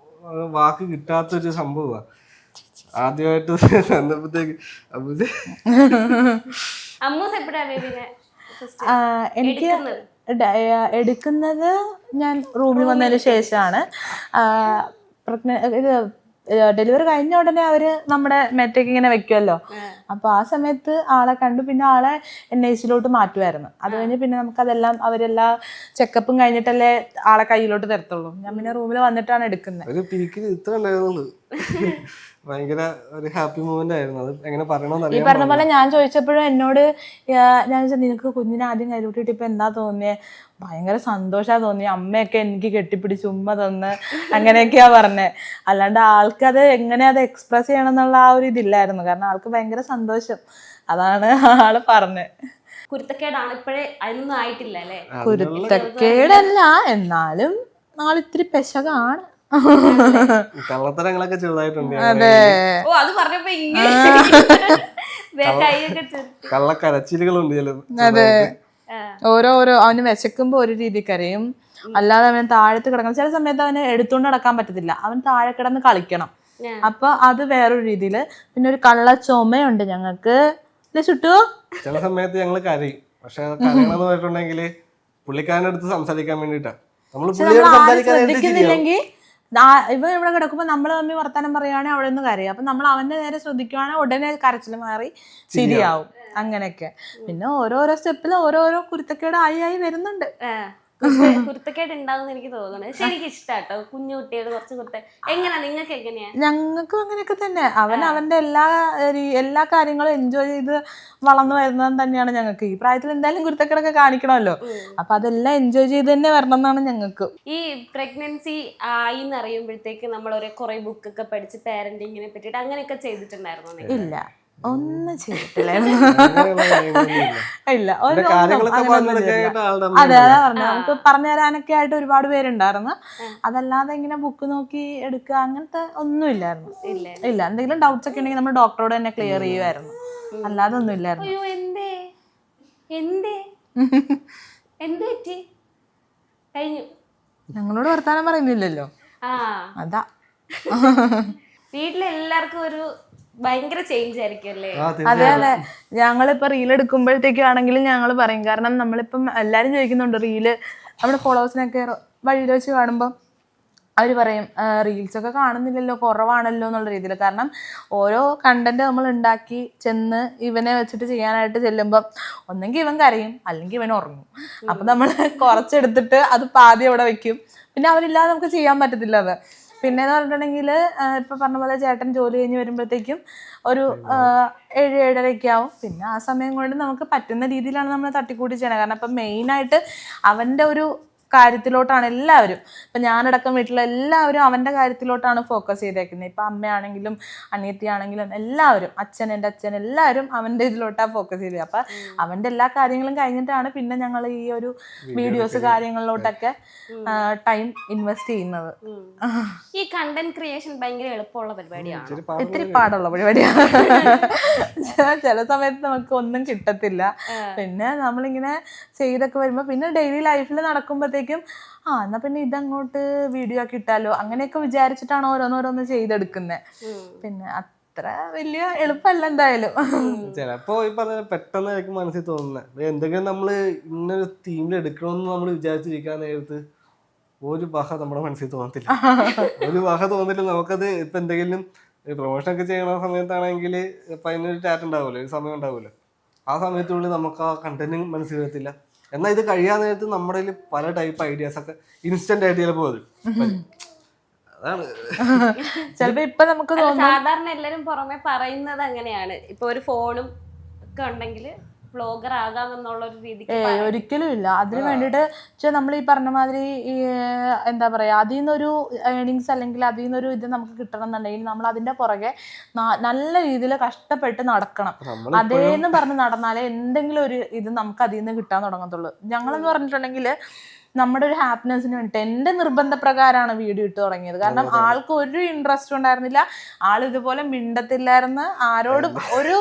S2: വാക്ക് കിട്ടാത്തൊരു സംഭവമാണ്. ആദ്യമായിട്ട് വന്നപ്പോഴത്തേക്ക്
S1: എനിക്ക് എടുക്കുന്നത് ഞാൻ റൂമിൽ വന്നതിന് ശേഷമാണ്. ഇത് ഡെലിവറി കഴിഞ്ഞ ഉടനെ അവര് നമ്മുടെ മെറ്റയ്ക്ക് ഇങ്ങനെ വെക്കുമല്ലോ, അപ്പൊ ആ സമയത്ത് ആളെ കണ്ടു, പിന്നെ ആളെ NICയിലോട്ട് മാറ്റുമായിരുന്നു. അത് കഴിഞ്ഞ് പിന്നെ നമുക്കതെല്ലാം അവരെല്ലാം ചെക്കപ്പും കഴിഞ്ഞിട്ടല്ലേ ആളെ കയ്യിലോട്ട് തരത്തുള്ളൂ. ഞാൻ പിന്നെ റൂമിൽ വന്നിട്ടാണ് എടുക്കുന്നത്.
S2: ഭയങ്കര ഒരു ഹാപ്പി മൂമെന്റ് ആയിരുന്നു. അത് എങ്ങനെ പറയണമെന്ന്
S1: ഈ പറഞ്ഞ പോലെ ഞാൻ ചോദിച്ചപ്പോഴും എന്നോട് ഞാൻ ചോദിച്ചാൽ നിനക്ക് കുഞ്ഞിനെ ആദ്യം കയ്യിലോട്ട് കിട്ടിയപ്പോ എന്താ തോന്നിയേ? ഭയങ്കര സന്തോഷാ തോന്നിയ, അമ്മയൊക്കെ എനിക്ക് കെട്ടിപ്പിടിച്ച് ഉമ്മ തന്ന് അങ്ങനെയൊക്കെയാ പറഞ്ഞേ. അല്ലാണ്ട് ആൾക്കത് എങ്ങനെ അത് എക്സ്പ്രസ് ചെയ്യണം എന്നുള്ള ആ ഒരു ഇതില്ലായിരുന്നു. കാരണം ആൾക്ക് ഭയങ്കര സന്തോഷം, അതാണ് ആള് പറഞ്ഞത്.
S3: കുരുത്തക്കേടാണ് ഇപ്പോഴേ, അതിനൊന്നും ആയിട്ടില്ല അല്ലേ?
S1: കുരുത്തക്കേടല്ല, എന്നാലും ആളിത്തിരി പെശകാണ്.
S2: കള്ളത്തരങ്ങളൊക്കെ ചെറുതായിട്ടുണ്ട്.
S3: ഓ, അത് പറഞ്ഞപ്പോ
S2: കള്ളക്കരച്ചിലുകളുണ്ട് ചില.
S1: അതെ, ഓരോ അവന് വിശക്കുമ്പോ ഒരു രീതി കരയും, അല്ലാതെ അവന് താഴത്ത് കിടക്കണം. ചില സമയത്ത് അവന് എടുത്തോണ്ട് നടക്കാൻ പറ്റത്തില്ല, അവൻ താഴെ കിടന്ന് കളിക്കണം, അപ്പൊ അത് വേറൊരു രീതിയില്. പിന്നെ ഒരു കള്ള ചുമയുണ്ട് ഞങ്ങക്ക്, ചുട്ടു.
S2: ചില സമയത്ത് ഞങ്ങള് കരയും, പക്ഷെ കരയണമെന്ന് പറഞ്ഞിട്ടുണ്ടെങ്കില് പുള്ളിക്കാരൻ്റെ അടുത്ത് സംസാരിക്കാൻ വേണ്ടിട്ടാ.
S1: ശ്രദ്ധിക്കുന്നില്ലെങ്കിൽ ഇവ ഇവിടെ കിടക്കുമ്പോ നമ്മൾ തമ്മിൽ വർത്താനം പറയുകയാണെങ്കിൽ അവിടെ നിന്ന് കരയും, അപ്പൊ നമ്മൾ അവന്റെ നേരെ ശ്രദ്ധിക്കുവാണെങ്കിൽ ഉടനെ കരച്ചിൽ മാറി ശരിയാവും. അങ്ങനെയൊക്കെ പിന്നെ ഓരോരോ സ്റ്റെപ്പിൽ ഓരോരോ കുരുത്തക്കേട് ആയി വരുന്നുണ്ട്.
S3: കുരുത്തക്കേട് ഉണ്ടാവുന്ന എനിക്ക് തോന്നുന്നു. പക്ഷെ എനിക്ക് ഇഷ്ടാട്ടോ കുഞ്ഞു കുട്ടികൾ കുറച്ച് എങ്ങനെയാ? നിങ്ങൾക്ക് എങ്ങനെയാ?
S1: ഞങ്ങൾക്കും അങ്ങനെയൊക്കെ തന്നെ. അവൻ അവന്റെ എല്ലാ കാര്യങ്ങളും എൻജോയ് ചെയ്ത് വളർന്നു വരുന്നത് തന്നെയാണ് ഞങ്ങൾക്ക്. ഈ പ്രായത്തിൽ എന്തായാലും കുരുത്തക്കേടൊക്കെ കാണിക്കണമല്ലോ, അപ്പൊ അതെല്ലാം എൻജോയ് ചെയ്ത് തന്നെ വരണം എന്നാണ് ഞങ്ങൾക്ക്.
S3: ഈ പ്രഗ്നൻസി ആയി എന്നറിയുമ്പോഴത്തേക്ക് നമ്മൾ കുറെ ബുക്കൊക്കെ പഠിച്ച് പാരന്റിങ്ങിനെ പറ്റിയിട്ട് അങ്ങനെയൊക്കെ ചെയ്തിട്ടുണ്ടായിരുന്നു?
S1: ഇല്ല, ഒന്നും ചെയ്തിട്ടില്ല. ഇല്ല, അതെ, അതാ പറഞ്ഞു, നമുക്ക് പറഞ്ഞു തരാനൊക്കെ ആയിട്ട് ഒരുപാട് പേരുണ്ടായിരുന്നു. അതല്ലാതെ ഇങ്ങനെ ബുക്ക് നോക്കി എടുക്കുക അങ്ങനത്തെ ഒന്നും ഇല്ലായിരുന്നു. ഇല്ല, എന്തെങ്കിലും ഡൗട്ട്സ് ഒക്കെ ഉണ്ടെങ്കിൽ നമ്മൾ ഡോക്ടറോട് തന്നെ ക്ലിയർ ചെയ്യുമായിരുന്നു, അല്ലാതെ ഒന്നും ഇല്ലായിരുന്നു. ഞങ്ങളോട് വർത്താനം പറയുന്നില്ലല്ലോ, അതാ.
S3: വീട്ടിലെല്ലാവർക്കും ഒരു ഭയങ്കര ചേഞ്ച് ആയിരിക്കും അല്ലേ?
S1: അതെ അതെ, ഞങ്ങളിപ്പോ റീൽ എടുക്കുമ്പോഴത്തേക്കും ആണെങ്കിലും ഞങ്ങൾ പറയും. കാരണം നമ്മളിപ്പം എല്ലാരും ചോദിക്കുന്നുണ്ട് റീല്, നമ്മുടെ ഫോളോവേഴ്സിനൊക്കെ വഴിയിൽ വെച്ച് കാണുമ്പോൾ അവർ പറയും റീൽസൊക്കെ കാണുന്നില്ലല്ലോ, കുറവാണല്ലോ എന്നുള്ള രീതിയിൽ. കാരണം ഓരോ കണ്ടന്റ് നമ്മൾ ഉണ്ടാക്കി ചെന്ന് ഇവനെ വെച്ചിട്ട് ചെയ്യാനായിട്ട് ചെല്ലുമ്പം ഒന്നെങ്കിൽ ഇവൻ കരയും, അല്ലെങ്കിൽ ഇവൻ ഉറങ്ങും. അപ്പൊ നമ്മൾ കുറച്ചെടുത്തിട്ട് അത് പാതി അവിടെ വെക്കും, പിന്നെ അവരില്ലാതെ നമുക്ക് ചെയ്യാൻ പറ്റത്തില്ല. അത് പിന്നെന്ന് പറഞ്ഞിട്ടുണ്ടെങ്കിൽ ഇപ്പൊ പറഞ്ഞ പോലെ ചേട്ടൻ ജോലി കഴിഞ്ഞ് വരുമ്പോഴത്തേക്കും ഒരു 7-7:30 ആവും. പിന്നെ ആ സമയം കൊണ്ട് നമുക്ക് പറ്റുന്ന രീതിയിലാണ് നമ്മൾ തട്ടിക്കൂട്ടി ചെയ്യണം. കാരണം ഇപ്പം മെയിനായിട്ട് അവൻ്റെ ഒരു കാര്യത്തിലോട്ടാണ് എല്ലാവരും, ഇപ്പം ഞാനടക്കം വീട്ടിലെ എല്ലാവരും അവൻ്റെ കാര്യത്തിലോട്ടാണ് ഫോക്കസ് ചെയ്തേക്കുന്നത്. ഇപ്പം അമ്മയാണെങ്കിലും അനിയത്തിയാണെങ്കിലും എല്ലാവരും, എൻ്റെ അച്ഛൻ എല്ലാവരും അവൻ്റെ ഇതിലോട്ടാണ് ഫോക്കസ് ചെയ്തത്. അപ്പം അവൻ്റെ എല്ലാ കാര്യങ്ങളും കഴിഞ്ഞിട്ടാണ് പിന്നെ ഞങ്ങൾ ഈ ഒരു വീഡിയോസ് കാര്യങ്ങളിലോട്ടൊക്കെ ടൈം ഇൻവെസ്റ്റ് ചെയ്യുന്നത്.
S3: ഈ കണ്ടന്റ് ക്രിയേഷൻ ഭയങ്കര എളുപ്പമുള്ള പരിപാടിയാണ്,
S1: ഇത്തിരി പാടുള്ള പരിപാടിയാണ്. ചില സമയത്ത് നമുക്ക് ഒന്നും കിട്ടത്തില്ല. പിന്നെ നമ്മളിങ്ങനെ ചെയ്തൊക്കെ വരുമ്പോൾ പിന്നെ ഡെയിലി ലൈഫിൽ നടക്കുമ്പോഴത്തേക്കും എന്നാ പിന്നെ ഇതങ്ങോട്ട് വീഡിയോ ആക്കി ഇട്ടാലോ അങ്ങനെയൊക്കെ വിചാരിച്ചിട്ടാണ് ഓരോന്നോരോന്ന് ചെയ്തെടുക്കുന്നത്. പിന്നെ അത്ര വലിയ എളുപ്പമല്ല എന്തായാലും.
S2: ചിലപ്പോ ഈ പറഞ്ഞ പെട്ടെന്ന് മനസ്സിൽ തോന്നുന്നത് എന്തെങ്കിലും നമ്മള് ഇന്നൊരു തീമിൽ എടുക്കണമെന്ന് നമ്മൾ വിചാരിച്ചിരിക്കാൻ നേരത്ത് ഒരു വക നമ്മുടെ മനസ്സിൽ തോന്നത്തില്ല. ഒരു വക തോന്നില്ല. നമുക്കത് ഇപ്പൊ എന്തെങ്കിലും പ്രൊമോഷൻ ഒക്കെ ചെയ്യണ സമയത്താണെങ്കിൽ ഇപ്പൊ അതിനൊരു ടാറ്റ് ഉണ്ടാവുമല്ലോ, ഒരു സമയം ഉണ്ടാവുമല്ലോ. ആ സമയത്തുള്ളിൽ നമുക്ക് ആ കണ്ടന്റ് മനസ്സിൽ വരത്തില്ല. എന്നാൽ ഇത് കഴിയാൻ നേരത്ത് നമ്മുടെ പല ടൈപ്പ് ഐഡിയാസ് ഒക്കെ ഇൻസ്റ്റന്റ് ആയിട്ട് ചിലപ്പോൾ വരും. അതാണ്
S1: ചിലപ്പോ ഇപ്പൊ നമുക്ക്
S3: സാധാരണ എല്ലാരും പുറമെ പറയുന്നത് അങ്ങനെയാണ്. ഇപ്പൊ ഒരു ഫോണും ഒക്കെ ഉണ്ടെങ്കിൽ വ്ളോഗർ ആകാമെന്നുള്ള ഒരു രീതിക്ക്
S1: ഒരിക്കലും ഇല്ല. അതിന് വേണ്ടിയിട്ട് വെച്ചാൽ നമ്മൾ ഈ പറഞ്ഞ മാതിരി ഈ എന്താ പറയാ, അതിൽ നിന്നൊരു ഏണിങ്സ് അല്ലെങ്കിൽ അതിൽ നിന്നൊരു ഇത് നമുക്ക് കിട്ടണം എന്നുണ്ടെങ്കിൽ നമ്മൾ അതിന്റെ പുറകെ നല്ല രീതിയിൽ കഷ്ടപ്പെട്ട് നടക്കണം. അതേന്ന് പറഞ്ഞ് നടന്നാലേ എന്തെങ്കിലും ഒരു ഇത് നമുക്ക് അതിൽ നിന്ന് കിട്ടാൻ തുടങ്ങത്തുള്ളൂ. ഞങ്ങളെന്ന് പറഞ്ഞിട്ടുണ്ടെങ്കിൽ നമ്മുടെ ഒരു ഹാപ്പിനെസ്സിന് വേണ്ടിയിട്ട് എൻ്റെ നിർബന്ധപ്രകാരമാണ് വീഡിയോ ഇട്ട് തുടങ്ങിയത്. കാരണം ആൾക്ക് ഒരു ഇൻട്രസ്റ്റ് ഉണ്ടായിരുന്നില്ല, ആൾ ഇതുപോലെ മിണ്ടത്തില്ലായിരുന്നു, ആരോടും ഒരു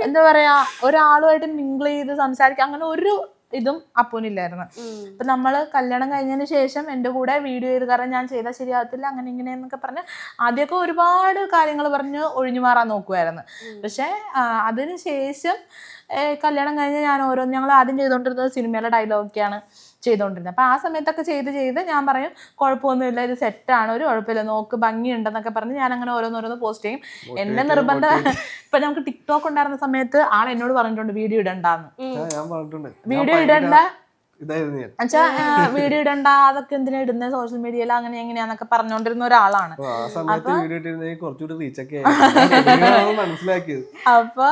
S1: എന്താ പറയാ ഒരാളുമായിട്ട് മിങ്കിൾ ചെയ്ത് സംസാരിക്കുക അങ്ങനെ ഒരു ഇതും അപ്പൂനില്ലായിരുന്നു. ഇപ്പൊ നമ്മള് കല്യാണം കഴിഞ്ഞതിന് ശേഷം എൻ്റെ കൂടെ വീഡിയോ ചെയ്ത്, കാരണം ഞാൻ ചെയ്താൽ ശരിയാകത്തില്ല അങ്ങനെ ഇങ്ങനെയെന്നൊക്കെ പറഞ്ഞ് ആദ്യമൊക്കെ ഒരുപാട് കാര്യങ്ങൾ പറഞ്ഞ് ഒഴിഞ്ഞു മാറാൻ നോക്കുമായിരുന്നു. പക്ഷെ അതിന് ശേഷം കല്യാണം കഴിഞ്ഞ് ഞാൻ ഞങ്ങൾ ആദ്യം ചെയ്തുകൊണ്ടിരുന്നത് സിനിമയിലെ ഡയലോഗൊക്കെയാണ് ചെയ്തുകൊണ്ടിരുന്നത്. അപ്പം ആ സമയത്തൊക്കെ ചെയ്ത് ഞാൻ പറയും കുഴപ്പമൊന്നുമില്ല, ഇത് സെറ്റാണ്, ഒരു കുഴപ്പമില്ല, നോക്ക് ഭംഗിയുണ്ടെന്നൊക്കെ പറഞ്ഞ് ഞാൻ അങ്ങനെ ഓരോന്നോരോന്ന് പോസ്റ്റ് ചെയ്യും. എന്നെ നിർബന്ധം ഇപ്പൊ നമുക്ക് ടിക്ടോക്ക് ഉണ്ടായിരുന്ന സമയത്ത് ആൾ എന്നോട് പറഞ്ഞിട്ടുണ്ട് വീഡിയോ ഇടണ്ടെന്ന്. വീഡിയോ ഇടണ്ട എന്നുവെച്ചാ വീഡിയോ ഇടണ്ട, അതൊക്കെ എന്തിനാ ഇടുന്നത് സോഷ്യൽ മീഡിയയിൽ അങ്ങനെ എങ്ങനെയാന്നൊക്കെ പറഞ്ഞോണ്ടിരുന്ന ഒരാളാണ്. അപ്പൊ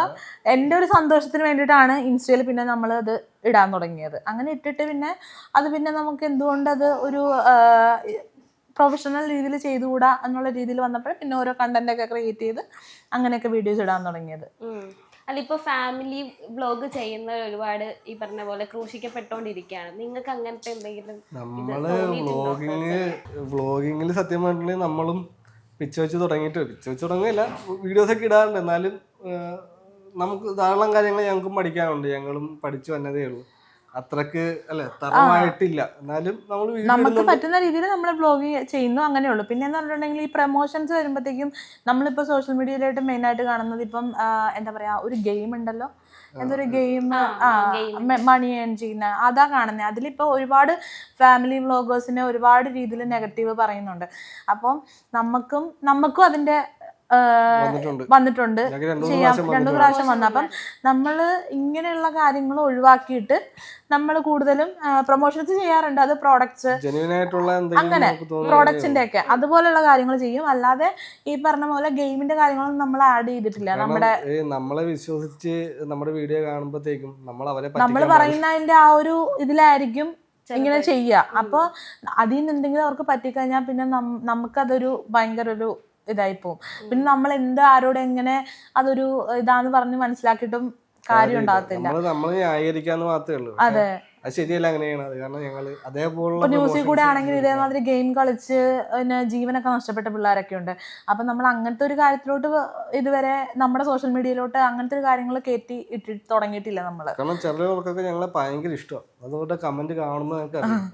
S1: എന്റെ ഒരു സന്തോഷത്തിന് വേണ്ടിയിട്ടാണ് ഇൻസ്റ്റയിൽ പിന്നെ നമ്മൾ അത് ഇടാൻ തുടങ്ങിയത്. അങ്ങനെ ഇട്ടിട്ട് പിന്നെ അത് പിന്നെ നമുക്ക് എന്തുകൊണ്ട് അത് ഒരു പ്രൊഫഷണൽ രീതിയിൽ ചെയ്തുകൂടാ എന്നുള്ള രീതിയിൽ വന്നപ്പോൾ പിന്നെ ഓരോ കണ്ടന്റ് ഒക്കെ ക്രിയേറ്റ് ചെയ്ത് അങ്ങനെയൊക്കെ വീഡിയോസ് ഇടാൻ തുടങ്ങിയത്.
S3: അല്ല, ഇപ്പൊ ഫാമിലി വ്ലോഗ് ചെയ്യുന്ന ഒരുപാട് ഈ പറഞ്ഞ പോലെ ക്രൂശിക്കപ്പെട്ടോണ്ടിരിക്കുകയാണ്. നിങ്ങൾക്ക് അങ്ങനത്തെ എന്തെങ്കിലും?
S2: നമ്മള് വ്ളോഗിങ്ങിൽ സത്യം പറഞ്ഞിട്ടുണ്ടെങ്കിൽ നമ്മളും പിച്ച് വെച്ച് തുടങ്ങിയില്ല, വീഡിയോസ് ഒക്കെ ഇടാറുണ്ട്. എന്നാലും നമുക്ക് ധാരാളം കാര്യങ്ങൾ ഞങ്ങൾക്കും പഠിക്കാനുണ്ട്. ഞങ്ങളും പഠിച്ചു വന്നതേ ഉള്ളൂ, അത്രക്ക് അല്ലെ തറവായിട്ടില്ല. എന്നാലും
S1: നമുക്ക് പറ്റുന്ന രീതിയിൽ നമ്മൾ വ്ളോഗ് ചെയ്യുന്നു, അങ്ങനെയുള്ളൂ. പിന്നെ എന്ന് പറഞ്ഞിട്ടുണ്ടെങ്കിൽ ഈ പ്രൊമോഷൻസ് വരുമ്പോഴത്തേക്കും നമ്മളിപ്പോൾ സോഷ്യൽ മീഡിയയിലായിട്ട് മെയിൻ ആയിട്ട് കാണുന്നത് ഇപ്പം എന്താ പറയാ ഒരു ഗെയിം ഉണ്ടല്ലോ, എന്തൊരു ഗെയിം മണി ഏൺ ചെയ്യുന്ന അതാ കാണുന്നത്. അതിലിപ്പോൾ ഒരുപാട് ഫാമിലി വ്ളോഗേഴ്സിനെ ഒരുപാട് രീതിയിൽ നെഗറ്റീവ് പറയുന്നുണ്ട്. അപ്പം നമുക്കും അതിന്റെ വന്നിട്ടുണ്ട്, ചെയ്യാം 2 പ്രാവശ്യം വന്നു. അപ്പം നമ്മള് ഇങ്ങനെയുള്ള കാര്യങ്ങൾ ഒഴിവാക്കിയിട്ട് നമ്മൾ കൂടുതലും പ്രൊമോഷൻസ് ചെയ്യാറുണ്ട്. അത് പ്രോഡക്ട്സ് അങ്ങനെ പ്രോഡക്ട്സിന്റെ ഒക്കെ അതുപോലെയുള്ള കാര്യങ്ങൾ ചെയ്യും. അല്ലാതെ ഈ പറഞ്ഞ പോലെ ഗെയിമിന്റെ കാര്യങ്ങളൊന്നും നമ്മൾ ആഡ് ചെയ്തിട്ടില്ല.
S2: നമ്മളെ വിശ്വസിച്ച് നമ്മുടെ വീഡിയോ കാണുമ്പോഴത്തേക്കും നമ്മൾ
S1: പറയുന്നതിന്റെ ആ ഒരു ഇതിലായിരിക്കും ഇങ്ങനെ ചെയ്യുക. അപ്പൊ അതിൽ നിന്ന് എന്തെങ്കിലും അവർക്ക് പറ്റിക്കഴിഞ്ഞാൽ പിന്നെ നമുക്കതൊരു ഭയങ്കര ഒരു ഇതായി പോവും. പിന്നെ നമ്മൾ ആരോട് എങ്ങനെ അതൊരു ഇതാന്ന് പറഞ്ഞ് മനസ്സിലാക്കിയിട്ടും കാര്യം ഉണ്ടാകത്തില്ല. അതെ,
S2: അത് ശരിയല്ല, അങ്ങനെയാണ്. കാരണം ഞങ്ങള് അതേപോലെ
S1: ന്യൂസിൽ കൂടെ ആണെങ്കിൽ ഇതേമാതിരി ഗെയിം കളിച്ച് പിന്നെ ജീവനൊക്കെ നഷ്ടപ്പെട്ട പിള്ളേരൊക്കെ ഉണ്ട്. അപ്പൊ നമ്മൾ അങ്ങനത്തെ ഒരു കാര്യത്തിലോട്ട് ഇതുവരെ നമ്മുടെ സോഷ്യൽ മീഡിയയിലോട്ട് അങ്ങനത്തെ ഒരു കാര്യങ്ങൾ കയറ്റി ഇട്ടി തുടങ്ങിയിട്ടില്ല നമ്മള്.
S2: കാരണം ചിലർക്കൊക്കെ ഞങ്ങളെ ഭയങ്കര ഇഷ്ടമാണ്, അതുകൊണ്ട് കമന്റ് കാണുമ്പോൾ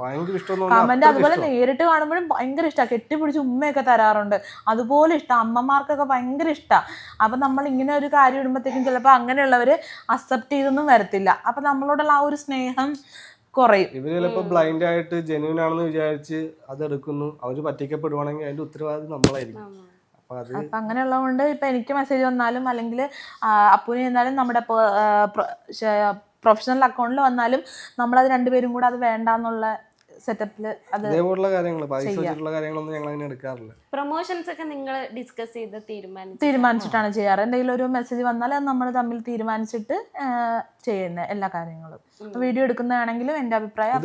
S2: ഭയങ്കര ഇഷ്ടം.
S1: കമന്റ് അതുപോലെ നേരിട്ട് കാണുമ്പോഴും ഭയങ്കര ഇഷ്ടമാണ്, കെട്ടിപ്പിടിച്ച് ഉമ്മയൊക്കെ തരാറുണ്ട്, അതുപോലെ ഇഷ്ടം. അമ്മമാർക്കൊക്കെ ഭയങ്കര ഇഷ്ടമാണ്. അപ്പൊ നമ്മൾ ഇങ്ങനെ ഒരു കാര്യം ഇടുമ്പോഴത്തേക്കും ചിലപ്പോൾ അങ്ങനെയുള്ളവര് അക്സെപ്റ്റ് ചെയ്തൊന്നും വരത്തില്ല. അപ്പൊ നമ്മളോടുള്ള ആ ഒരു സ്നേഹം കുറയും.
S2: ഇവര് ചിലപ്പോ ബ്ലൈൻഡ് ആയിട്ട് ജെന്യൂൻ ആണെന്ന് വിചാരിച്ച് അതെടുക്കുന്നു. അവര് പറ്റിക്കപ്പെടുവാണെങ്കിൽ അതിന്റെ ഉത്തരവാദിത്വം നമ്മളായിരിക്കും.
S1: അപ്പൊ അങ്ങനെയുള്ളതുകൊണ്ട് ഇപ്പൊ എനിക്ക് മെസ്സേജ് വന്നാലും അല്ലെങ്കിൽ അപ്പൂന് ചെന്നാലും നമ്മുടെ പ്രൊഫഷണൽ അക്കൗണ്ടിൽ വന്നാലും നമ്മളത് 2 പേരും കൂടെ അത് വേണ്ടാന്നുള്ള സെറ്റപ്പിൽ അത്
S2: ഇതേപോലുള്ള കാര്യങ്ങൾ പൈസ വെച്ചിട്ടുള്ള കാര്യങ്ങളൊന്നും ഞങ്ങൾ അങ്ങനെ എടുക്കാറില്ല.
S3: പ്രൊമോഷൻസ് ഒക്കെ നിങ്ങൾ ഡിസ്കസ് ചെയ്ത്
S1: തീരുമാനിച്ചിട്ടാണ് ചെയ്യാറ്. എന്തെങ്കിലും ഒരു മെസ്സേജ് വന്നാൽ അത് നമ്മൾ തമ്മിൽ തീരുമാനിച്ചിട്ട് ചെയ്യുന്ന എല്ലാ കാര്യങ്ങളും. വീഡിയോ എടുക്കുന്നതാണെങ്കിലും എൻ്റെ അഭിപ്രായം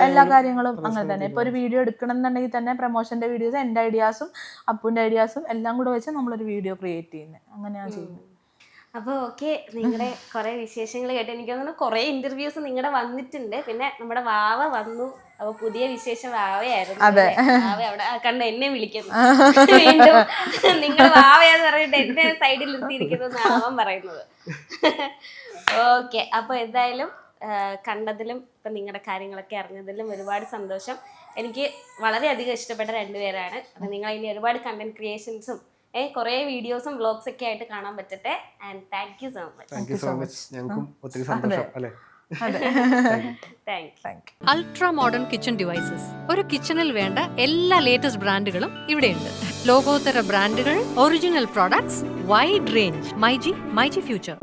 S1: എല്ലാ കാര്യങ്ങളും അങ്ങനെ തന്നെ. ഇപ്പൊ ഒരു വീഡിയോ എടുക്കണം എന്നുണ്ടെങ്കിൽ തന്നെ പ്രൊമോഷന്റെ വീഡിയോസ് എൻ്റെ ഐഡിയാസും അപ്പുവിന്റെ ഐഡിയാസും എല്ലാം കൂടെ വെച്ച് നമ്മളൊരു വീഡിയോ ക്രിയേറ്റ് ചെയ്യുന്നത്. അങ്ങനെയാണ് ചെയ്യുന്നത്.
S3: അപ്പോൾ ഓക്കെ, നിങ്ങളുടെ കുറെ വിശേഷങ്ങൾ കേട്ട് എനിക്ക് തോന്നുന്നു കുറെ ഇന്റർവ്യൂസ് നിങ്ങളുടെ വന്നിട്ടുണ്ട്. പിന്നെ നമ്മുടെ വാവ വന്നു, അപ്പൊ പുതിയ വിശേഷം വാവയായിരുന്നു. വാവ അവിടെ കണ്ട് എന്നെ വിളിക്കുന്നു വീണ്ടും, നിങ്ങൾ വാവയാന്ന് പറഞ്ഞിട്ട് എന്റെ സൈഡിൽ നിർത്തിയിരിക്കുന്നു എന്നാണ് അവൻ പറയുന്നത്. ഓക്കെ, അപ്പൊ എന്തായാലും കണ്ടതിലും ഇപ്പൊ നിങ്ങളുടെ കാര്യങ്ങളൊക്കെ അറിഞ്ഞതിലും ഒരുപാട് സന്തോഷം. എനിക്ക് വളരെയധികം ഇഷ്ടപ്പെട്ട രണ്ടുപേരാണ്. അപ്പൊ നിങ്ങൾ ഇനി ഒരുപാട് കണ്ടന്റ് ക്രിയേഷൻസും കുറേ വീഡിയോസും വ്ളോഗ്സ് ഒക്കെ ആയിട്ട് കാണാൻ പറ്റട്ടെ. And thank you so much.
S2: ഞങ്ങൾക്കും ഒത്തിരി സന്തോഷം. അല്ലേ?
S4: Ultra modern kitchen devices. ഒരു കിച്ചണിൽ വേണ്ട എല്ലാ ലേറ്റസ്റ്റ് ബ്രാൻഡുകളും ഇവിടെയുണ്ട്. ലോകോത്തര ബ്രാൻഡുകൾ, original products, wide range. MyG future.